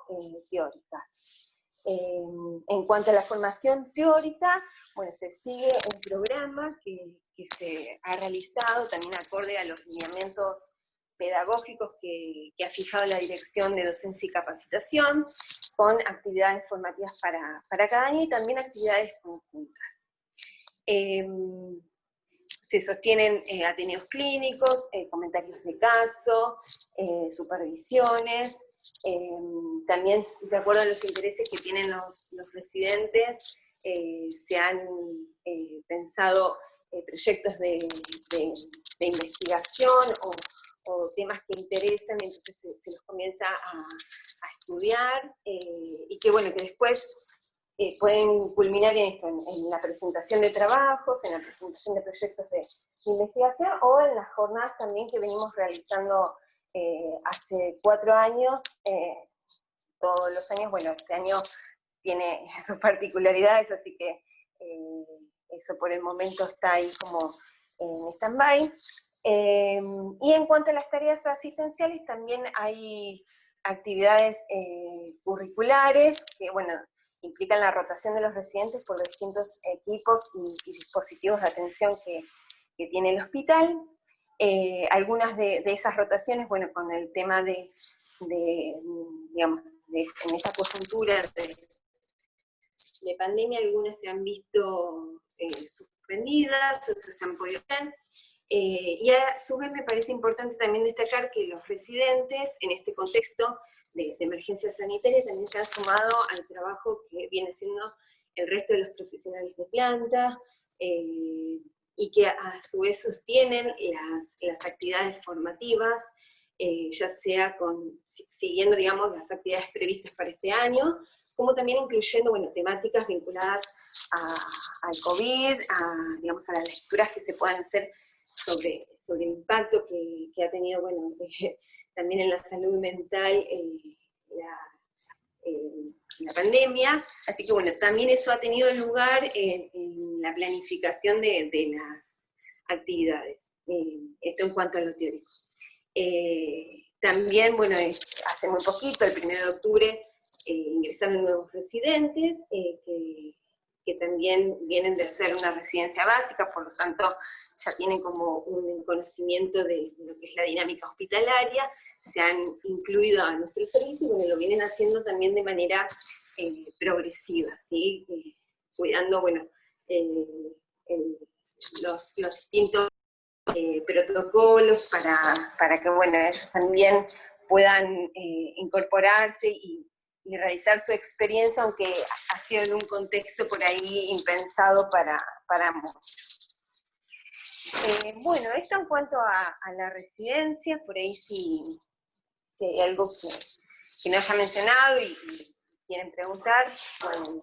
teóricas. En cuanto a la formación teórica, bueno, se sigue un programa que se ha realizado también acorde a los lineamientos pedagógicos que ha fijado la Dirección de Docencia y Capacitación, con actividades formativas para cada año y también actividades conjuntas. Se sostienen ateneos clínicos, comentarios de caso, supervisiones, también de acuerdo a los intereses que tienen los residentes, se han pensado proyectos de investigación o temas que interesan, entonces se los comienza a estudiar, y que bueno, que después pueden culminar en esto, en la presentación de trabajos, en la presentación de proyectos de investigación, o en las jornadas también que venimos realizando hace 4 años, todos los años. Bueno, este año tiene sus particularidades, así que eso por el momento está ahí como en stand-by. Y en cuanto a las tareas asistenciales, también hay actividades curriculares que, bueno, implican la rotación de los residentes por los distintos equipos y dispositivos de atención que tiene el hospital. Algunas de esas rotaciones, bueno, con el tema digamos, en esta coyuntura de pandemia, algunas se han visto suspendidas, otras se han podido ver. Y a su vez me parece importante también destacar que los residentes, en este contexto de emergencia sanitaria, también se han sumado al trabajo que viene haciendo el resto de los profesionales de planta, y que a su vez sostienen las actividades formativas, ya sea siguiendo, digamos, las actividades previstas para este año, como también incluyendo, bueno, temáticas vinculadas al COVID, digamos, a las lecturas que se puedan hacer sobre el impacto que ha tenido, bueno, también en la salud mental la pandemia. Así que bueno, también eso ha tenido lugar en la planificación de las actividades. Esto en cuanto a lo teórico. También, bueno, hace muy poquito, el 1 de octubre, ingresaron nuevos residentes, que también vienen de hacer una residencia básica, por lo tanto ya tienen como un conocimiento de lo que es la dinámica hospitalaria, se han incluido a nuestro servicio y bueno, lo vienen haciendo también de manera progresiva, ¿sí? Cuidando, bueno, los distintos protocolos para que, bueno, ellos también puedan incorporarse y realizar su experiencia, aunque ha sido en un contexto por ahí impensado para muchos. Bueno, esto en cuanto a la residencia, por ahí si hay algo que no haya mencionado y quieren preguntar, bueno,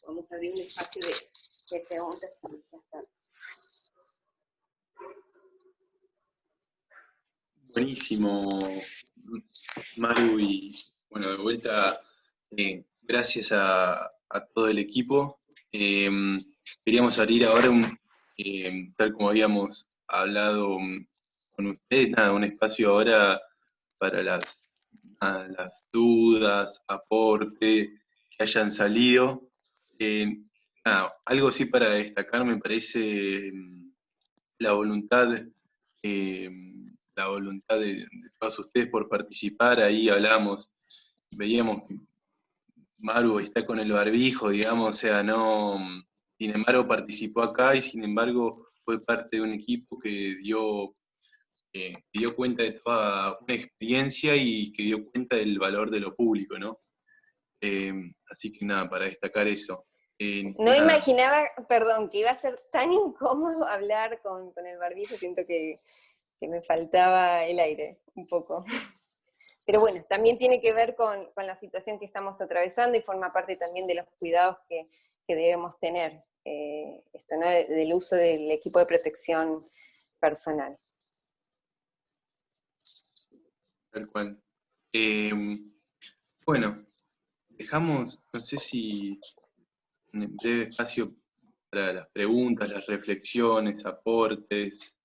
vamos a abrir un espacio de preguntas. Buenísimo, Maru, y bueno, de vuelta, gracias a todo el equipo. Queríamos abrir ahora, tal como habíamos hablado con ustedes, nada, un espacio ahora para las dudas, aportes que hayan salido. Nada, algo sí para destacar me parece la voluntad de todos ustedes por participar. Ahí hablamos, veíamos que Maru está con el barbijo, digamos, o sea, no, sin embargo participó acá y sin embargo fue parte de un equipo que dio cuenta de toda una experiencia y que dio cuenta del valor de lo público, ¿no? Así que nada, para destacar eso. No imaginaba, perdón, que iba a ser tan incómodo hablar con el barbijo, siento que me faltaba el aire un poco. Pero bueno, también tiene que ver con la situación que estamos atravesando y forma parte también de los cuidados que debemos tener, esto, ¿no? Del uso del equipo de protección personal. Tal cual. Bueno, dejamos, no sé si un breve espacio para las preguntas, las reflexiones, aportes.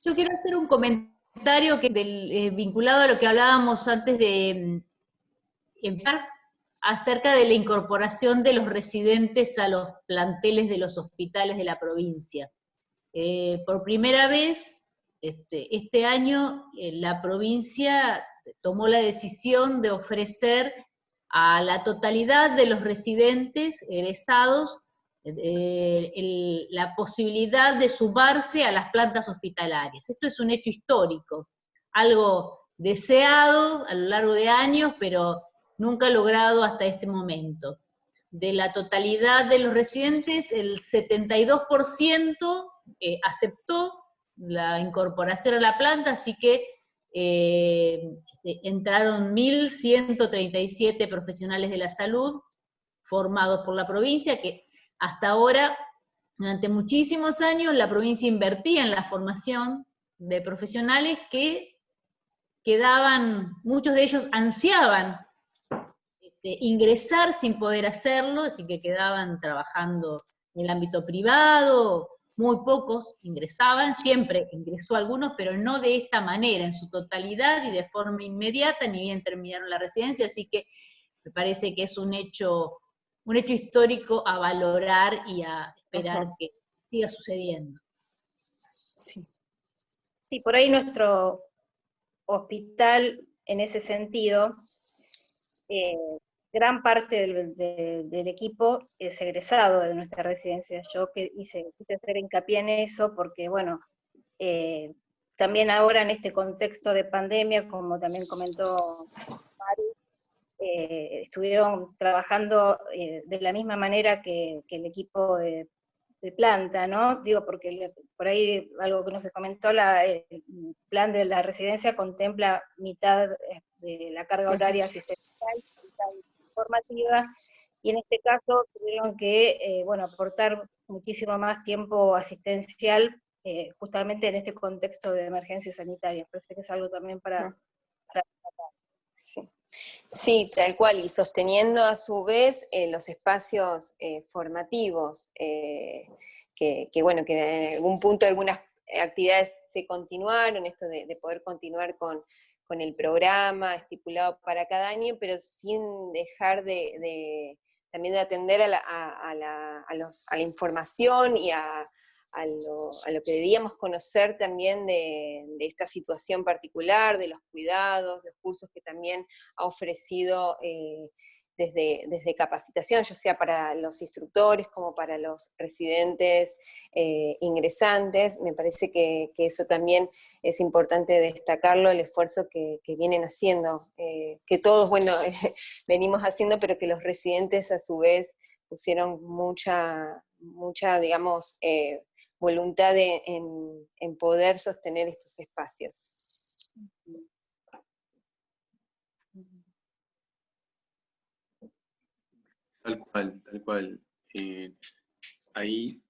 Yo quiero hacer un comentario vinculado a lo que hablábamos antes de empezar, acerca de la incorporación de los residentes a los planteles de los hospitales de la provincia. Por primera vez, este año, la provincia tomó la decisión de ofrecer a la totalidad de los residentes egresados la posibilidad de sumarse a las plantas hospitalarias. Esto es un hecho histórico, algo deseado a lo largo de años, pero nunca logrado hasta este momento. De la totalidad de los residentes, el 72% aceptó la incorporación a la planta, así que entraron 1.137 profesionales de la salud formados por la provincia, que hasta ahora, durante muchísimos años, la provincia invertía en la formación de profesionales que quedaban, muchos de ellos ansiaban ingresar sin poder hacerlo, así que quedaban trabajando en el ámbito privado, muy pocos ingresaban, siempre ingresó algunos, pero no de esta manera, en su totalidad y de forma inmediata, ni bien terminaron la residencia, así que me parece que es un hecho histórico a valorar y a esperar que siga sucediendo. Sí. Sí, por ahí nuestro hospital, en ese sentido, gran parte del equipo es egresado de nuestra residencia. Yo quise hacer hincapié en eso porque, bueno, también ahora en este contexto de pandemia, como también comentó Mari, estuvieron trabajando de la misma manera que el equipo de planta, ¿no? Digo, porque por ahí algo que nos comentó, el plan de la residencia contempla mitad de la carga horaria asistencial, mitad formativa, y en este caso tuvieron que, bueno, aportar muchísimo más tiempo asistencial, justamente en este contexto de emergencia sanitaria. Parece que es algo también para tratar. Sí. Sí, tal cual, y sosteniendo a su vez los espacios formativos, que bueno, que en algún punto algunas actividades se continuaron, esto de poder continuar con el programa estipulado para cada año, pero sin dejar también de atender a la información y a lo que debíamos conocer también de esta situación particular, de los cuidados, los cursos que también ha ofrecido desde capacitación, ya sea para los instructores como para los residentes ingresantes. Me parece que eso también es importante destacarlo, el esfuerzo que vienen haciendo, que todos, bueno, venimos haciendo, pero que los residentes a su vez pusieron mucha digamos, voluntad en poder sostener estos espacios. Tal cual, tal cual. Ahí,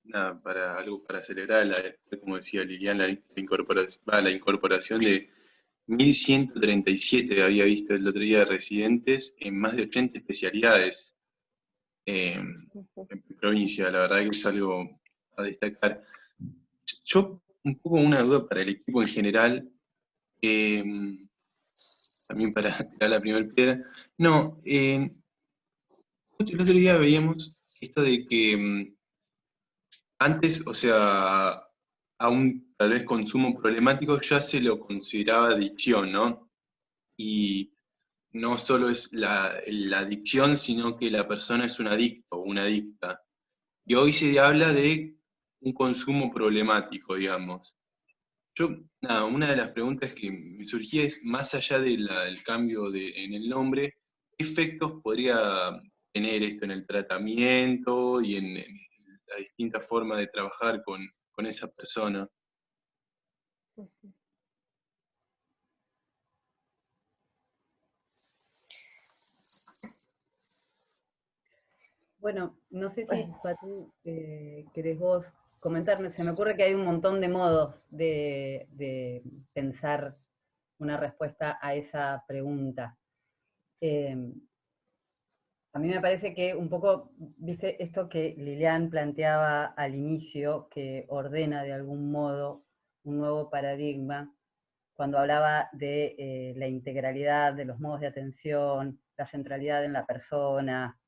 nada, algo para celebrar, como decía Liliana, la incorporación de 1.137, había visto el otro día, de residentes en más de 80 especialidades en provincia. La verdad que es algo a destacar. Yo, un poco una duda para el equipo en general, también para tirar la primera piedra. No, justo el otro día veíamos esto de que antes, o sea, a un tal vez consumo problemático ya se lo consideraba adicción, ¿no? Y no solo es la adicción, sino que la persona es un adicto o una adicta. Y hoy se habla de un consumo problemático, digamos. Yo, nada, una de las preguntas que me surgía es, más allá del cambio en el nombre, ¿qué efectos podría tener esto en el tratamiento y en la distinta forma de trabajar con esa persona? Bueno, no sé si, Patu, querés vos comentarme. Se me ocurre que hay un montón de modos de pensar una respuesta a esa pregunta. A A mí me parece que un poco, viste, esto que Lilian planteaba al inicio, que ordena de algún modo un nuevo paradigma, cuando hablaba de la integralidad de los modos de atención, la centralidad en la persona,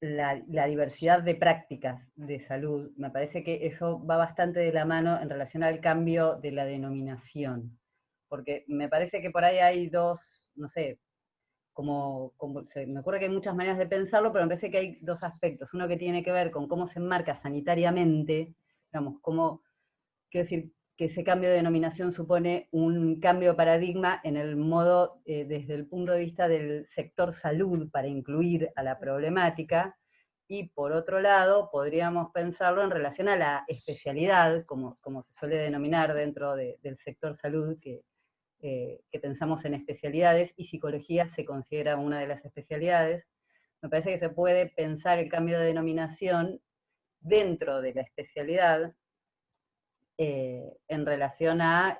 la diversidad de prácticas de salud, me parece que eso va bastante de la mano en relación al cambio de la denominación, porque me parece que por ahí hay dos, no sé, me ocurre que hay muchas maneras de pensarlo, pero me parece que hay dos aspectos, uno que tiene que ver con cómo se enmarca sanitariamente, digamos, quiero decir, que ese cambio de denominación supone un cambio de paradigma en el modo, desde el punto de vista del sector salud, para incluir a la problemática, y por otro lado, podríamos pensarlo en relación a la especialidad, como se suele denominar dentro del sector salud, que pensamos en especialidades, y psicología se considera una de las especialidades. Me parece que se puede pensar el cambio de denominación dentro de la especialidad, en relación a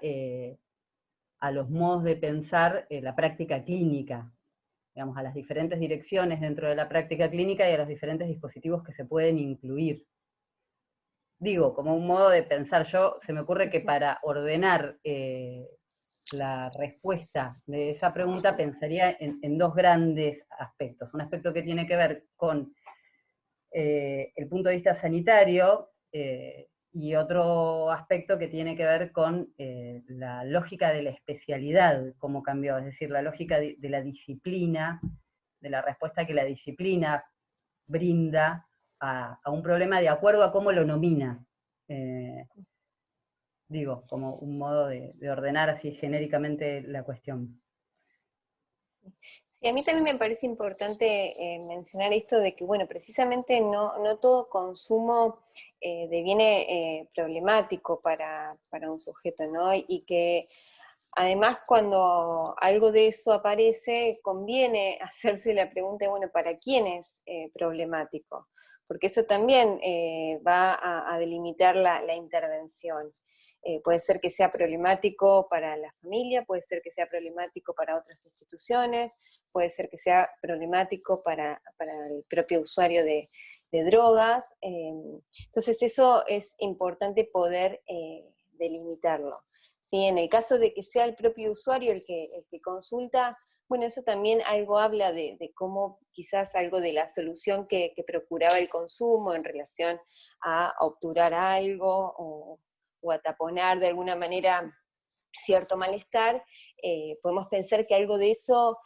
los modos de pensar la práctica clínica, digamos, a las diferentes direcciones dentro de la práctica clínica y a los diferentes dispositivos que se pueden incluir. Digo, como un modo de pensar, se me ocurre que para ordenar la respuesta de esa pregunta pensaría en dos grandes aspectos. Un aspecto que tiene que ver con el punto de vista sanitario, y otro aspecto que tiene que ver con la lógica de la especialidad, cómo cambió, es decir, la lógica de la disciplina, de la respuesta que la disciplina brinda a un problema de acuerdo a cómo lo nomina. Digo, como un modo de ordenar así genéricamente la cuestión. Sí, a mí también me parece importante mencionar esto de que, bueno, precisamente no todo consumo deviene problemático para un sujeto, ¿no? Y que además cuando algo de eso aparece, conviene hacerse la pregunta, bueno, ¿para quién es problemático? Porque eso también va a delimitar la intervención. Puede ser que sea problemático para la familia, puede ser que sea problemático para otras instituciones, puede ser que sea problemático para el propio usuario de drogas. Entonces eso es importante poder delimitarlo. ¿Sí? En el caso de que sea el propio usuario el que consulta, bueno, eso también algo habla de cómo quizás algo de la solución que procuraba el consumo en relación a obturar algo o a taponar de alguna manera cierto malestar, podemos pensar que algo de eso,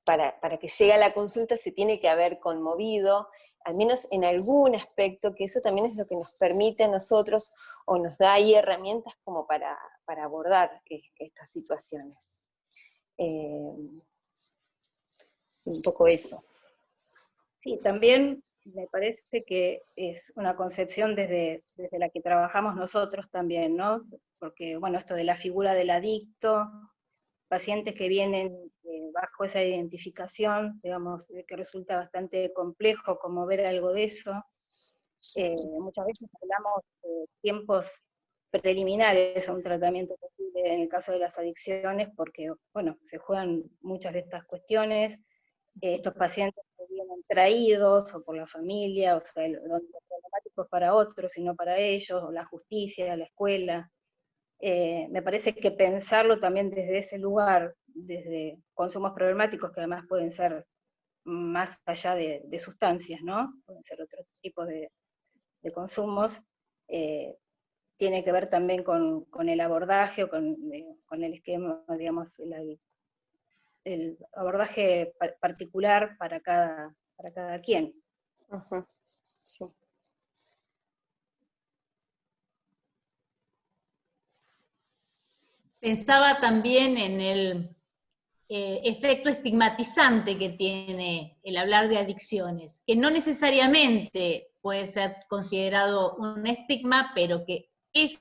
para que llegue a la consulta, se tiene que haber conmovido, al menos en algún aspecto, que eso también es lo que nos permite a nosotros, o nos da ahí herramientas como para abordar estas situaciones. Un poco eso. Sí, también me parece que es una concepción desde la que trabajamos nosotros también, ¿no? Porque, bueno, esto de la figura del adicto, pacientes que vienen bajo esa identificación, digamos, que resulta bastante complejo como ver algo de eso. Muchas veces hablamos de tiempos preliminares a un tratamiento posible en el caso de las adicciones, porque, bueno, se juegan muchas de estas cuestiones. Estos pacientes que vienen traídos, o por la familia, o sea, lo problemático es para otros y no para ellos, o la justicia, la escuela. Me parece que pensarlo también desde ese lugar, desde consumos problemáticos que además pueden ser más allá de sustancias, ¿no? Pueden ser otros tipos de consumos, tiene que ver también con el abordaje o con el esquema, digamos, el abordaje particular para cada quien. Uh-huh. Sí. Pensaba también en el efecto estigmatizante que tiene el hablar de adicciones, que no necesariamente puede ser considerado un estigma, pero que es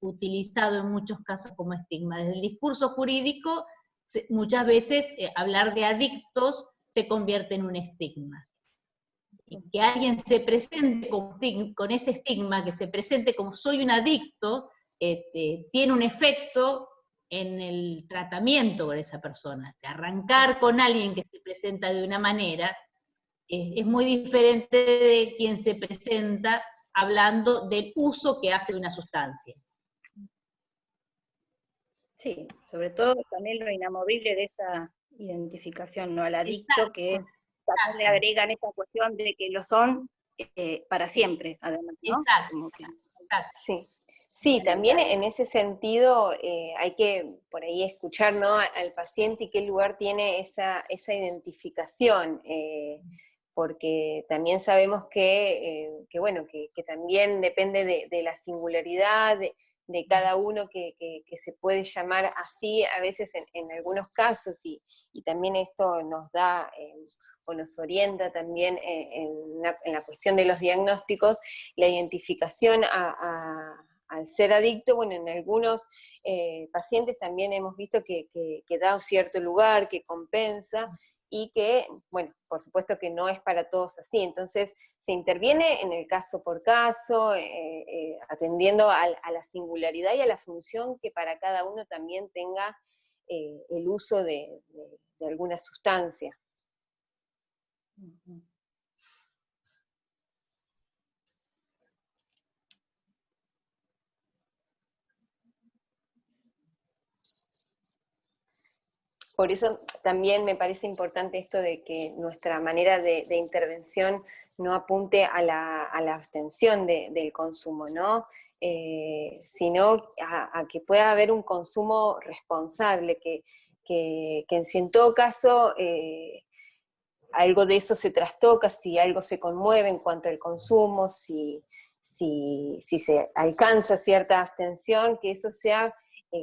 utilizado en muchos casos como estigma. Desde el discurso jurídico, muchas veces hablar de adictos se convierte en un estigma. Y que alguien se presente con ese estigma, que se presente como soy un adicto, tiene un efecto en el tratamiento con esa persona. O sea, arrancar con alguien que se presenta de una manera es muy diferente de quien se presenta hablando del uso que hace de una sustancia. Sí, sobre todo también lo inamovible de esa identificación, ¿no? Al adicto, Exacto, que también le agregan esta cuestión de que lo son para siempre, además, ¿no? Exacto. Como que, sí. Sí, también en ese sentido hay que por ahí escuchar, ¿no?, al paciente y qué lugar tiene esa identificación, porque también sabemos que también depende de la singularidad de cada uno que se puede llamar así a veces en algunos casos, y también esto nos da o nos orienta también en la cuestión de los diagnósticos, la identificación al ser adicto. Bueno, en algunos pacientes también hemos visto que da un cierto lugar, que compensa, y que, bueno, por supuesto que no es para todos así. Entonces se interviene en el caso por caso, atendiendo a la singularidad y a la función que para cada uno también tenga el uso de alguna sustancia. Por eso también me parece importante esto de que nuestra manera de intervención no apunte a la abstención del consumo, ¿no? Sino a que pueda haber un consumo responsable, que si en todo caso algo de eso se trastoca, si algo se conmueve en cuanto al consumo, si se alcanza cierta abstención, que eso sea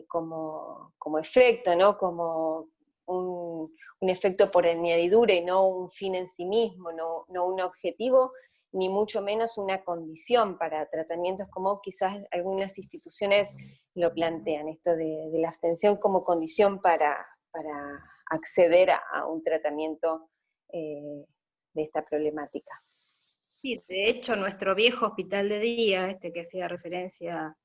como efecto, ¿no? Como un efecto por añadidura y no un fin en sí mismo, no un objetivo, ni mucho menos una condición para tratamientos como quizás algunas instituciones lo plantean, esto de la abstención como condición para acceder a un tratamiento de esta problemática. sí, de hecho, nuestro viejo hospital de día, que hacía referencia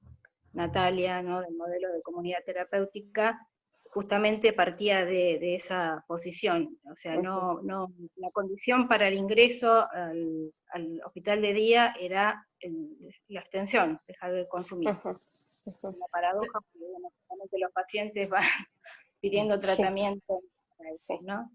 Natalia, ¿no?, del modelo de comunidad terapéutica, justamente partía de esa posición. O sea, la condición para el ingreso al hospital de día era la abstención, dejar de consumir. Una paradoja, porque justamente los pacientes van pidiendo tratamiento para eso, ¿no?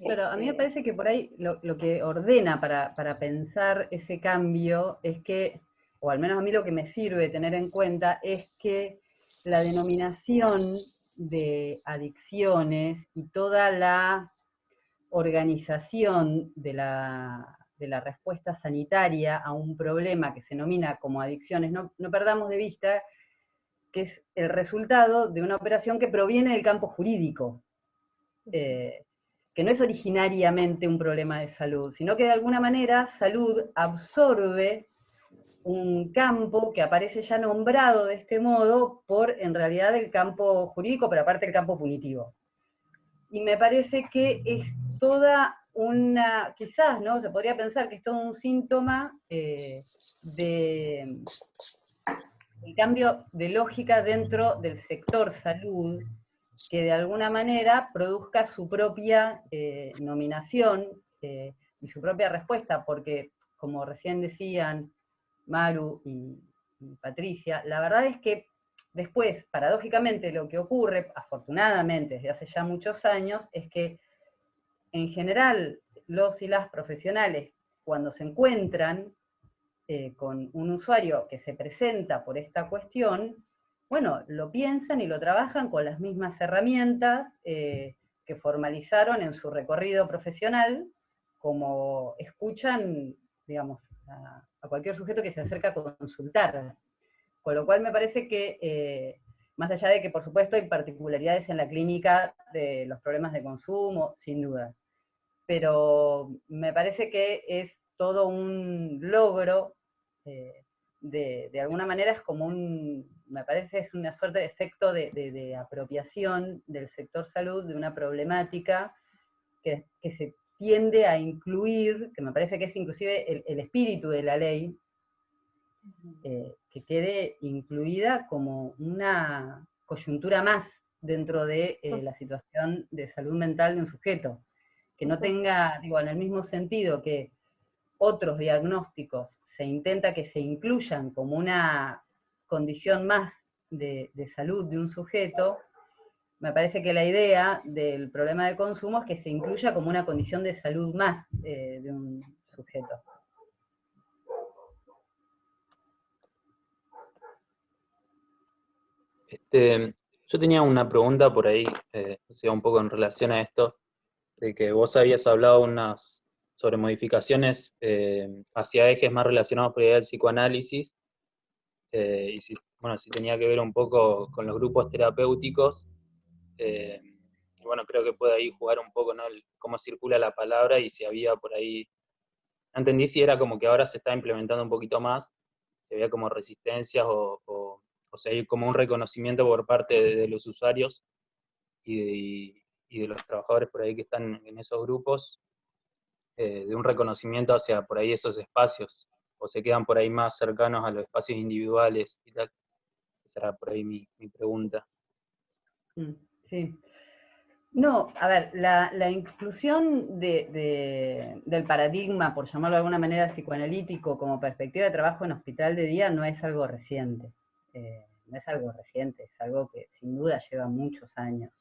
Claro, a mí me parece que por ahí lo que ordena para pensar ese cambio es que, o al menos a mí lo que me sirve tener en cuenta, es que la denominación de adicciones y toda la organización de la respuesta sanitaria a un problema que se denomina como adicciones, no perdamos de vista que es el resultado de una operación que proviene del campo jurídico. Que no es originariamente un problema de salud, sino que de alguna manera salud absorbe un campo que aparece ya nombrado de este modo por, en realidad, el campo jurídico, pero aparte el campo punitivo. Y me parece que es toda una, quizás, ¿no?, se podría pensar que es todo un síntoma del cambio de lógica dentro del sector salud, que de alguna manera produzca su propia nominación y su propia respuesta, porque, como recién decían Maru y Patricia, la verdad es que después, paradójicamente, lo que ocurre, afortunadamente desde hace ya muchos años, es que en general los y las profesionales, cuando se encuentran con un usuario que se presenta por esta cuestión, bueno, lo piensan y lo trabajan con las mismas herramientas que formalizaron en su recorrido profesional, como escuchan, digamos, a cualquier sujeto que se acerca a consultar. Con lo cual me parece que, más allá de que por supuesto hay particularidades en la clínica de los problemas de consumo, sin duda, pero me parece que es todo un logro, de alguna manera es como me parece es una suerte de efecto de apropiación del sector salud de una problemática que se tiende a incluir, que me parece que es inclusive el espíritu de la ley, que quede incluida como coyuntura más dentro de la situación de salud mental de un sujeto. Que no tenga, digo, en el mismo sentido que otros diagnósticos se intenta que se incluyan como una condición más de salud de un sujeto, me parece que la idea del problema de consumo es que se incluya como una condición de salud más de un sujeto. Yo tenía una pregunta por ahí, o sea, un poco en relación a esto, de que vos habías hablado sobre modificaciones hacia ejes más relacionados por el psicoanálisis, y si tenía que ver un poco con los grupos terapéuticos, y bueno, creo que puede ahí jugar un poco, ¿no? Cómo circula la palabra y si había por ahí, no entendí si era como que ahora se está implementando un poquito más, si había como resistencias o sea, hay como un reconocimiento por parte de los usuarios y de los trabajadores por ahí que están en esos grupos, de un reconocimiento hacia por ahí esos espacios, o se quedan por ahí más cercanos a los espacios individuales y tal. Esa era por ahí mi pregunta. Sí. No, a ver, la inclusión del paradigma, por llamarlo de alguna manera psicoanalítico, como perspectiva de trabajo en hospital de día no es algo reciente. No es algo reciente, es algo que sin duda lleva muchos años.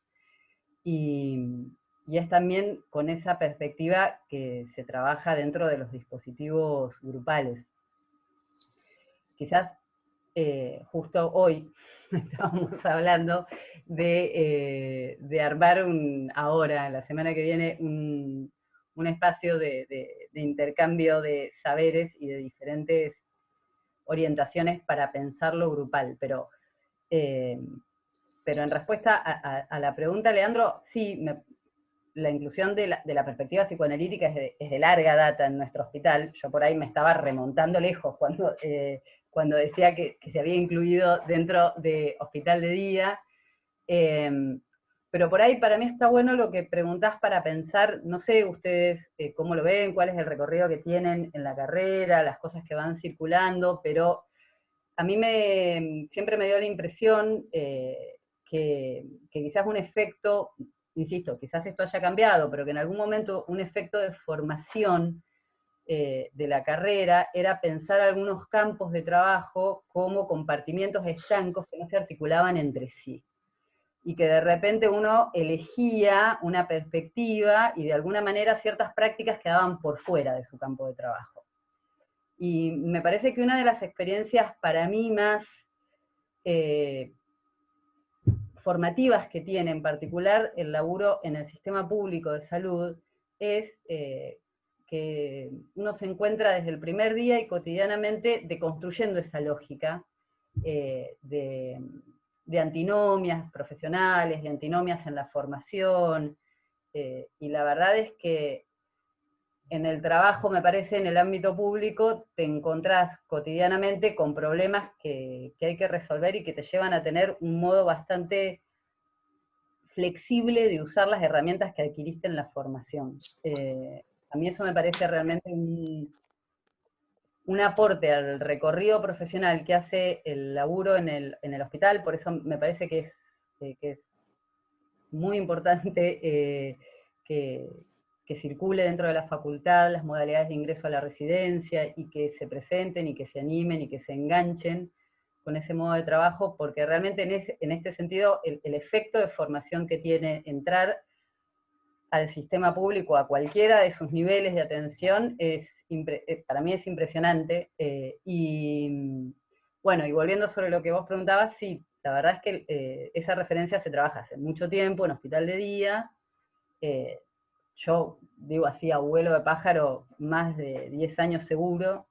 Y es también con esa perspectiva que se trabaja dentro de los dispositivos grupales. Quizás justo hoy estábamos hablando de armar ahora, la semana que viene, un espacio de intercambio de saberes y de diferentes orientaciones para pensarlo grupal, pero en respuesta a la pregunta, Leandro, sí, la inclusión de la perspectiva psicoanalítica es de larga data en nuestro hospital. Yo por ahí me estaba remontando lejos cuando decía que se había incluido dentro de hospital de día, pero por ahí para mí está bueno lo que preguntás para pensar, no sé ustedes cómo lo ven, cuál es el recorrido que tienen en la carrera, las cosas que van circulando, pero a mí siempre me dio la impresión que quizás un efecto, insisto, quizás esto haya cambiado, pero que en algún momento un efecto de formación de la carrera era pensar algunos campos de trabajo como compartimientos estancos que no se articulaban entre sí. Y que de repente uno elegía una perspectiva y de alguna manera ciertas prácticas quedaban por fuera de su campo de trabajo. Y me parece que una de las experiencias para mí más formativas que tiene en particular el laburo en el sistema público de salud es que uno se encuentra desde el primer día y cotidianamente deconstruyendo esa lógica de antinomias profesionales, de antinomias en la formación, y la verdad es que en el trabajo, me parece, en el ámbito público, te encontrás cotidianamente con problemas que hay que resolver y que te llevan a tener un modo bastante flexible de usar las herramientas que adquiriste en la formación. A mí eso me parece realmente un aporte al recorrido profesional que hace el laburo en el hospital, por eso me parece que es muy importante que circule dentro de la facultad las modalidades de ingreso a la residencia y que se presenten y que se animen y que se enganchen con ese modo de trabajo, porque realmente en este sentido el efecto de formación que tiene entrar al sistema público a cualquiera de sus niveles de atención para mí es impresionante. Y bueno, y volviendo sobre lo que vos preguntabas, sí, la verdad es que esa referencia se trabaja hace mucho tiempo en hospital de día. Yo digo así, abuelo de pájaro, más de 10 años seguro,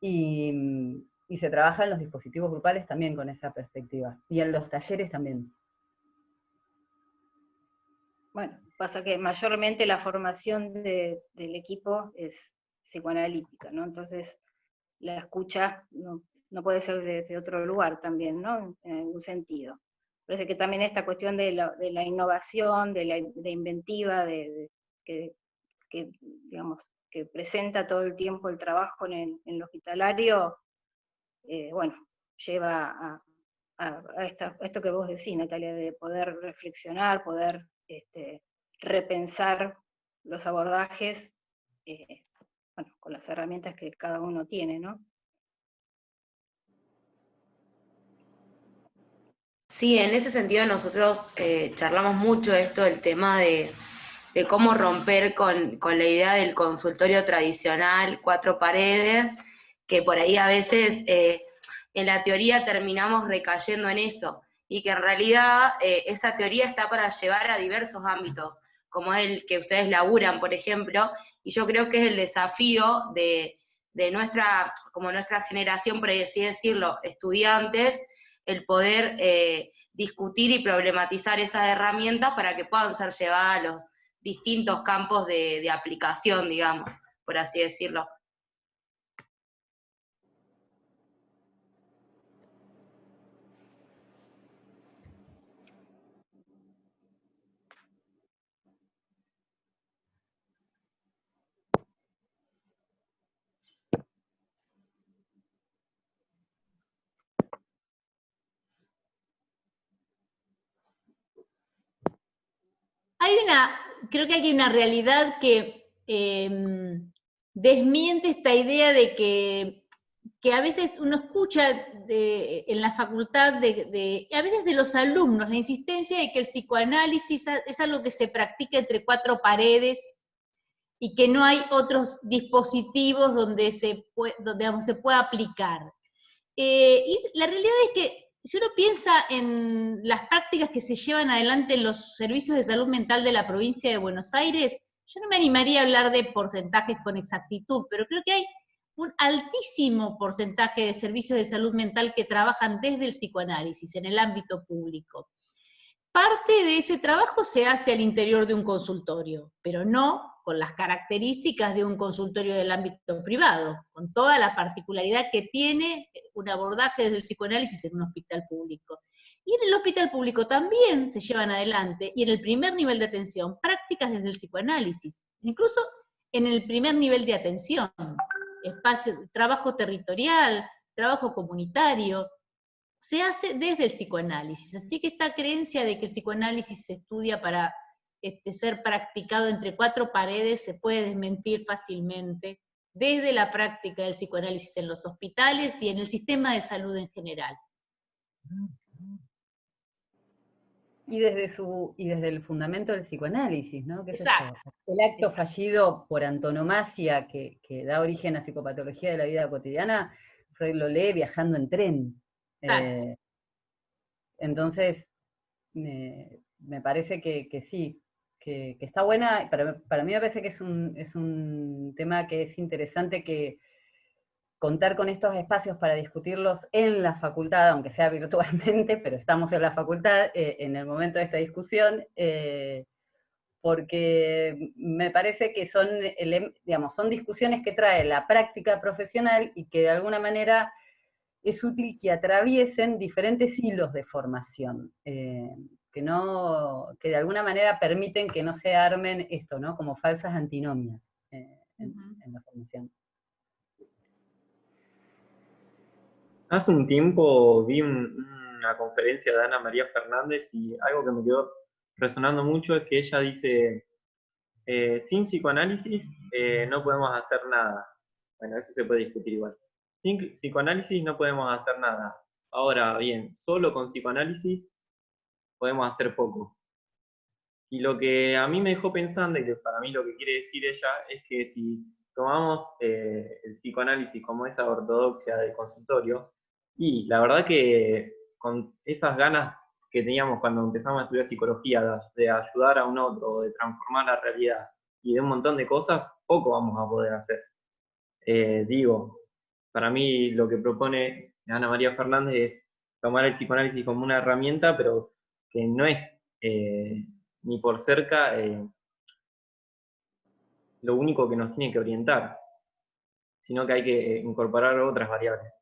y se trabaja en los dispositivos grupales también con esa perspectiva, y en los talleres también. Bueno, pasa que mayormente la formación del equipo es psicoanalítica, ¿no? Entonces la escucha no puede ser de otro lugar también, ¿no? En algún sentido. Parece que también esta cuestión de la innovación, de inventiva, que digamos, que presenta todo el tiempo el trabajo en lo hospitalario, bueno, lleva esto que vos decís, Natalia, de poder reflexionar, poder repensar los abordajes, bueno, con las herramientas que cada uno tiene, ¿no? Sí, en ese sentido nosotros charlamos mucho esto, el tema de cómo romper con la idea del consultorio tradicional, 4 paredes, que por ahí a veces en la teoría terminamos recayendo en eso, y que en realidad esa teoría está para llevar a diversos ámbitos, como el que ustedes laburan, por ejemplo, y yo creo que es el desafío de nuestra, como nuestra generación, por así decirlo, estudiantes, el poder discutir y problematizar esas herramientas para que puedan ser llevadas a los distintos campos de aplicación, digamos, por así decirlo. Creo que hay una realidad que desmiente esta idea de que a veces uno escucha en la facultad, a veces de los alumnos, la insistencia de que el psicoanálisis es algo que se practica entre 4 paredes y que no hay otros dispositivos donde se pueda aplicar. Y la realidad es que si uno piensa en las prácticas que se llevan adelante en los servicios de salud mental de la provincia de Buenos Aires, yo no me animaría a hablar de porcentajes con exactitud, pero creo que hay un altísimo porcentaje de servicios de salud mental que trabajan desde el psicoanálisis en el ámbito público. Parte de ese trabajo se hace al interior de un consultorio, pero no con las características de un consultorio del ámbito privado, con toda la particularidad que tiene un abordaje desde el psicoanálisis en un hospital público. Y en el hospital público también se llevan adelante, y en el primer nivel de atención, prácticas desde el psicoanálisis, incluso en el primer nivel de atención, trabajo territorial, trabajo comunitario, se hace desde el psicoanálisis. Así que esta creencia de que el psicoanálisis se estudia para ser practicado entre 4 paredes se puede desmentir fácilmente desde la práctica del psicoanálisis en los hospitales y en el sistema de salud en general. Y desde el fundamento del psicoanálisis, ¿no? ¿Qué es Exacto. esto? El acto fallido por antonomasia que da origen a psicopatología de la vida cotidiana, Freud lo lee viajando en tren. Entonces, me parece que sí, que está buena. Para mí me parece que es un tema que es interesante que contar con estos espacios para discutirlos en la facultad, aunque sea virtualmente, pero estamos en la facultad en el momento de esta discusión, porque me parece que son discusiones que trae la práctica profesional y que de alguna manera es útil que atraviesen diferentes hilos de formación, que de alguna manera permiten que no se armen esto, ¿no? Como falsas antinomias en la formación. Hace un tiempo vi una conferencia de Ana María Fernández y algo que me quedó resonando mucho es que ella dice, sin psicoanálisis no podemos hacer nada. Bueno, eso se puede discutir igual. Sin psicoanálisis no podemos hacer nada. Ahora bien, solo con psicoanálisis podemos hacer poco. Y lo que a mí me dejó pensando, y que para mí lo que quiere decir ella, es que si tomamos el psicoanálisis como esa ortodoxia del consultorio, y la verdad que con esas ganas que teníamos cuando empezamos a estudiar psicología, de ayudar a un otro, de transformar la realidad, y de un montón de cosas, poco vamos a poder hacer. Para mí lo que propone Ana María Fernández es tomar el psicoanálisis como una herramienta, pero que no es ni por cerca lo único que nos tiene que orientar, sino que hay que incorporar otras variables.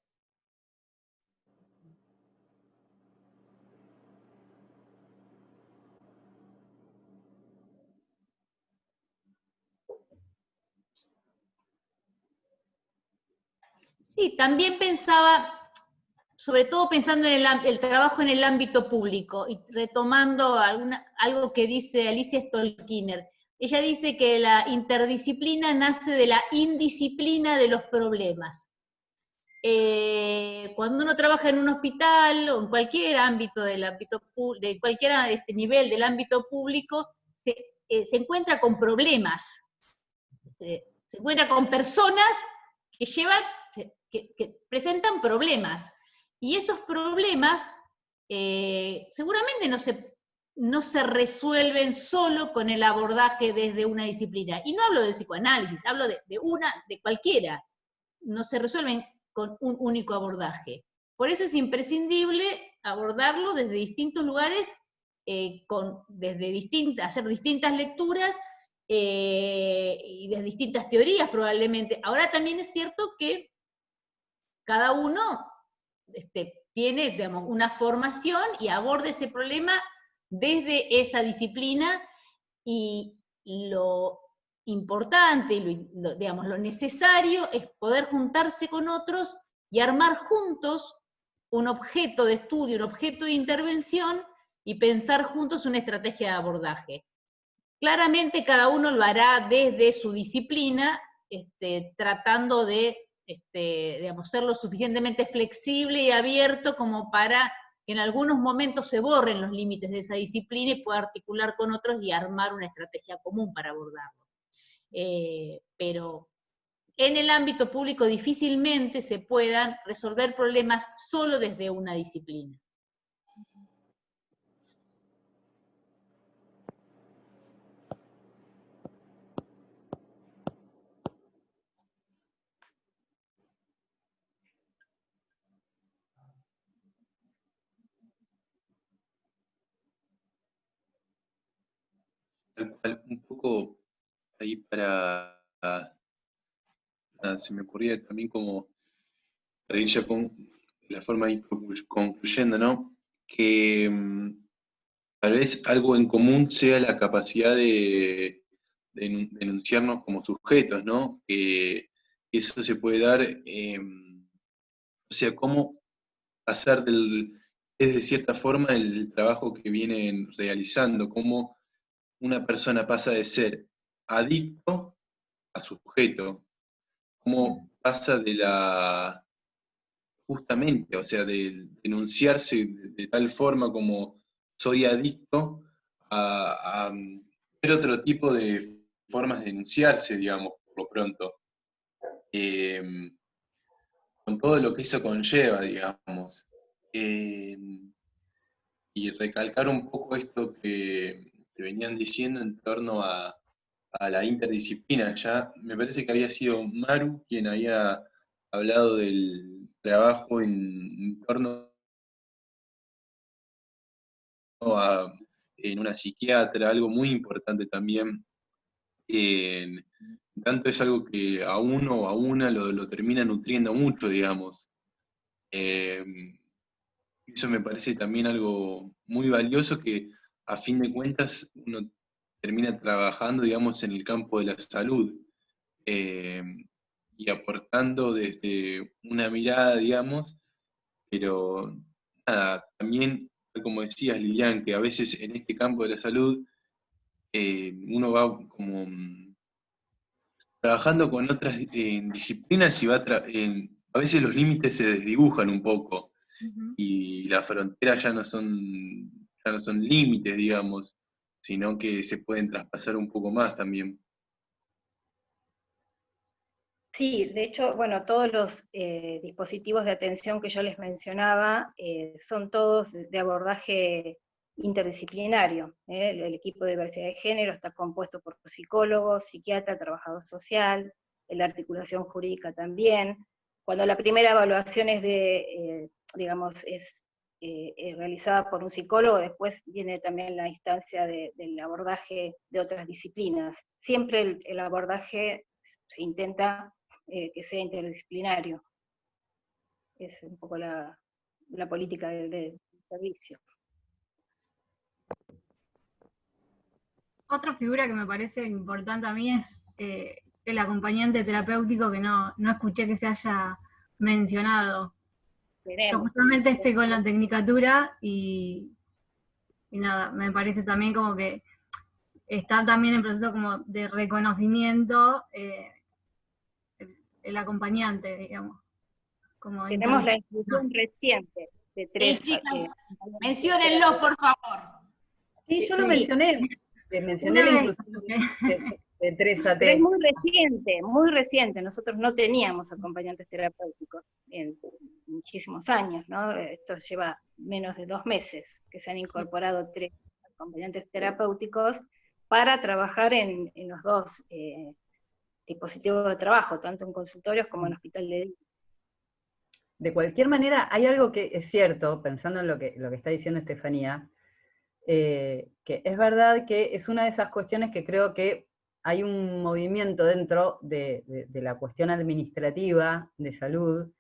Sí, también pensaba, sobre todo pensando en el trabajo en el ámbito público, y retomando algo que dice Alicia Stolkiner. Ella dice que la interdisciplina nace de la indisciplina de los problemas. Cuando uno trabaja en un hospital o en cualquier ámbito de cualquier nivel del ámbito público, se encuentra con problemas, se encuentra con personas que presentan problemas, y esos problemas seguramente no se resuelven solo con el abordaje desde una disciplina, y no hablo de psicoanálisis, hablo de cualquiera, no se resuelven con un único abordaje. Por eso es imprescindible abordarlo desde distintos lugares, hacer distintas lecturas, y de distintas teorías probablemente. Ahora también es cierto que cada uno tiene, digamos, una formación y aborda ese problema desde esa disciplina, y lo importante, digamos, lo necesario es poder juntarse con otros y armar juntos un objeto de estudio, un objeto de intervención, y pensar juntos una estrategia de abordaje. Claramente cada uno lo hará desde su disciplina, tratando de digamos, ser lo suficientemente flexible y abierto como para que en algunos momentos se borren los límites de esa disciplina y pueda articular con otros y armar una estrategia común para abordarlo. Pero en el ámbito público difícilmente se puedan resolver problemas solo desde una disciplina. Un poco ahí se me ocurría también como, para ir ya con la forma de ir concluyendo, ¿no? Que tal vez algo en común sea la capacidad de enunciarnos como sujetos, ¿no? Que eso se puede dar, o sea, cómo hacer de cierta forma el trabajo que vienen realizando, cómo una persona pasa de ser adicto a sujeto, cómo pasa justamente, o sea, de denunciarse de tal forma como soy adicto a ver otro tipo de formas de denunciarse, digamos, por lo pronto. Con todo lo que eso conlleva, digamos. Y recalcar un poco esto que venían diciendo en torno a la interdisciplina. Ya me parece que había sido Maru quien había hablado del trabajo en torno en una psiquiatra, algo muy importante también. Tanto es algo que a uno o a una lo termina nutriendo mucho, digamos. Eso me parece también algo muy valioso, que a fin de cuentas uno termina trabajando, digamos, en el campo de la salud, y aportando desde una mirada, digamos, pero nada, también, como decías, Lilian, que a veces en este campo de la salud uno va como trabajando con otras disciplinas, y a veces los límites se desdibujan un poco, y las fronteras ya no son límites, digamos, sino que se pueden traspasar un poco más también. Sí, de hecho, bueno, todos los dispositivos de atención que yo les mencionaba son todos de abordaje interdisciplinario. El equipo de diversidad de género está compuesto por psicólogos, psiquiatra, trabajador social, la articulación jurídica también. Cuando la primera evaluación es digamos, es realizada por un psicólogo, después viene también la instancia del abordaje de otras disciplinas. Siempre el abordaje se intenta que sea interdisciplinario. Es un poco la política del servicio. Otra figura que me parece importante a mí es el acompañante terapéutico, que no escuché que se haya mencionado. Yo justamente estoy con la tecnicatura y nada, me parece también como que está también en proceso como de reconocimiento el acompañante, digamos. Como tenemos la inclusión reciente de 3. Sí, menciónenlo, por favor. Sí, yo lo mencioné. Mencioné la inclusión de 3 AT. Pero es muy reciente. Nosotros no teníamos acompañantes terapéuticos en muchísimos años, ¿no? Esto lleva menos de 2 meses que se han incorporado 3 acompañantes terapéuticos para trabajar en los 2 dispositivos de trabajo, tanto en consultorios como en hospital de día. De cualquier manera, hay algo que es cierto, pensando en lo que está diciendo Estefanía, que es verdad que es una de esas cuestiones que creo que hay un movimiento dentro de la cuestión administrativa de salud,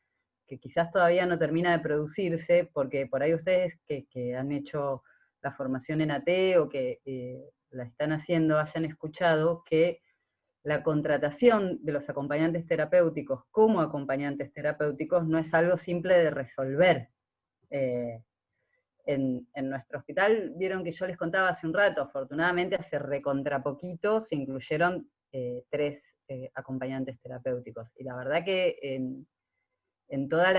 que quizás todavía no termina de producirse, porque por ahí ustedes que han hecho la formación en AT o que la están haciendo, hayan escuchado que la contratación de los acompañantes terapéuticos como acompañantes terapéuticos no es algo simple de resolver. En nuestro hospital, vieron que yo les contaba hace un rato, afortunadamente hace recontra poquito se incluyeron 3 acompañantes terapéuticos. Y la verdad que en toda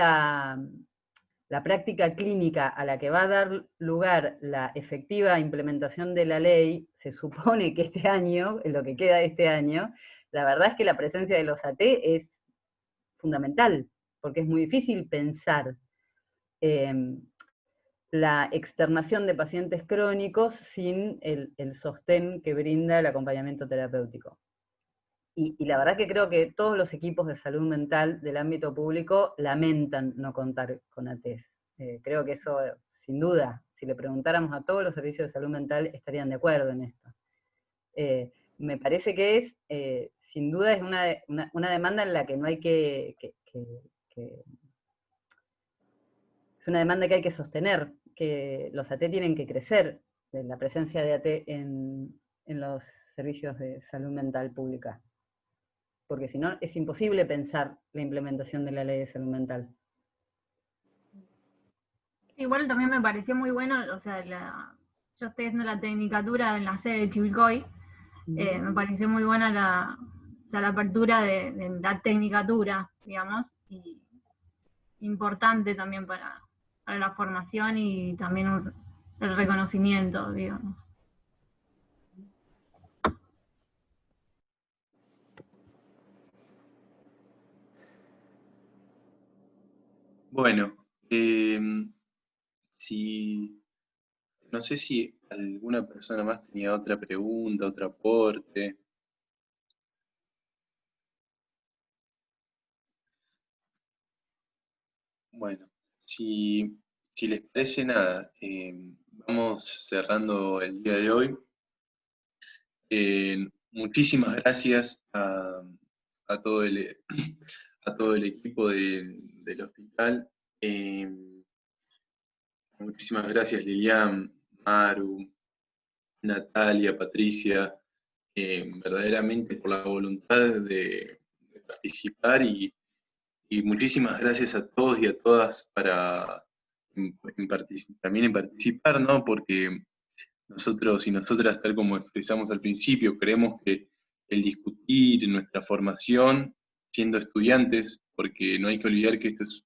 la práctica clínica a la que va a dar lugar la efectiva implementación de la ley, se supone que este año, en lo que queda de este año, la verdad es que la presencia de los AT es fundamental, porque es muy difícil pensar la externación de pacientes crónicos sin el sostén que brinda el acompañamiento terapéutico. Y la verdad que creo que todos los equipos de salud mental del ámbito público lamentan no contar con ATs. Creo que eso, sin duda, si le preguntáramos a todos los servicios de salud mental, estarían de acuerdo en esto. Me parece que sin duda es una demanda en la que no hay que es una demanda que hay que sostener, que los AT tienen que crecer, la presencia de AT en los servicios de salud mental pública. Porque si no, es imposible pensar la implementación de la ley de salud mental. Igual también me pareció muy bueno, o sea, yo estoy haciendo la tecnicatura en la sede de Chivilcoy, me pareció muy buena la apertura de la tecnicatura, digamos, y importante también para la formación y también el reconocimiento, digamos. Bueno, no sé si alguna persona más tenía otra pregunta, otro aporte. Bueno, si les parece nada, vamos cerrando el día de hoy. Muchísimas gracias a todo el equipo del hospital. Muchísimas gracias Lilian, Maru, Natalia, Patricia, verdaderamente por la voluntad de participar y muchísimas gracias a todos y a todas también en participar, ¿no? Porque nosotros y nosotras, tal como expresamos al principio, creemos que el discutir nuestra formación siendo estudiantes, porque no hay que olvidar que esto es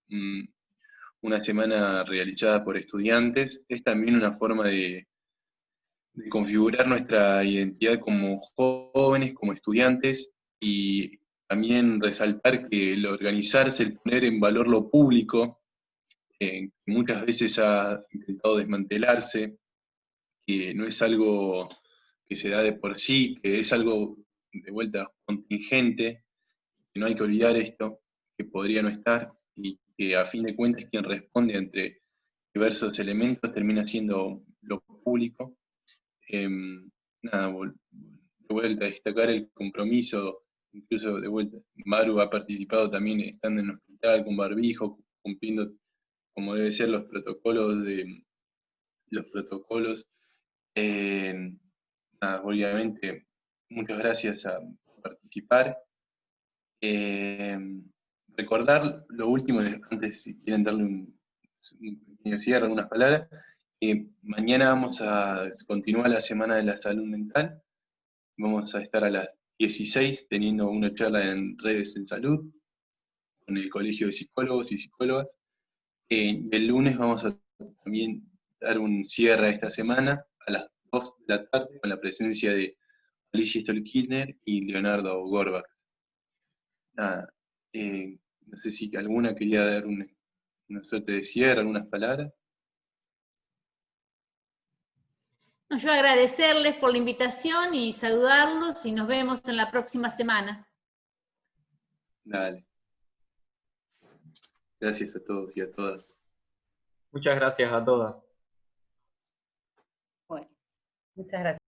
una semana realizada por estudiantes, es también una forma de configurar nuestra identidad como jóvenes, como estudiantes, y también resaltar que el organizarse, el poner en valor lo público, que muchas veces ha intentado desmantelarse, que no es algo que se da de por sí, que es algo de vuelta contingente, que no hay que olvidar esto, que podría no estar, y que a fin de cuentas quien responde entre diversos elementos termina siendo lo público. Nada, de vuelta a destacar el compromiso, incluso de vuelta, Maru ha participado también estando en el hospital con barbijo, cumpliendo como debe ser los protocolos nada, obviamente, muchas gracias por participar. Recordar lo último, antes si quieren darle un pequeño cierre, algunas palabras. Mañana vamos a continuar la Semana de la Salud Mental. Vamos a estar a las 16 teniendo una charla en redes en salud con el Colegio de Psicólogos y Psicólogas. El lunes vamos a también dar un cierre a esta semana a las 2 de la tarde con la presencia de Alicia Stolkiner y Leonardo Gorbach. Nada, no sé si alguna quería dar una suerte de cierre, algunas palabras. No, yo agradecerles por la invitación y saludarlos y nos vemos en la próxima semana. Dale. Gracias a todos y a todas. Muchas gracias a todas. Bueno, muchas gracias.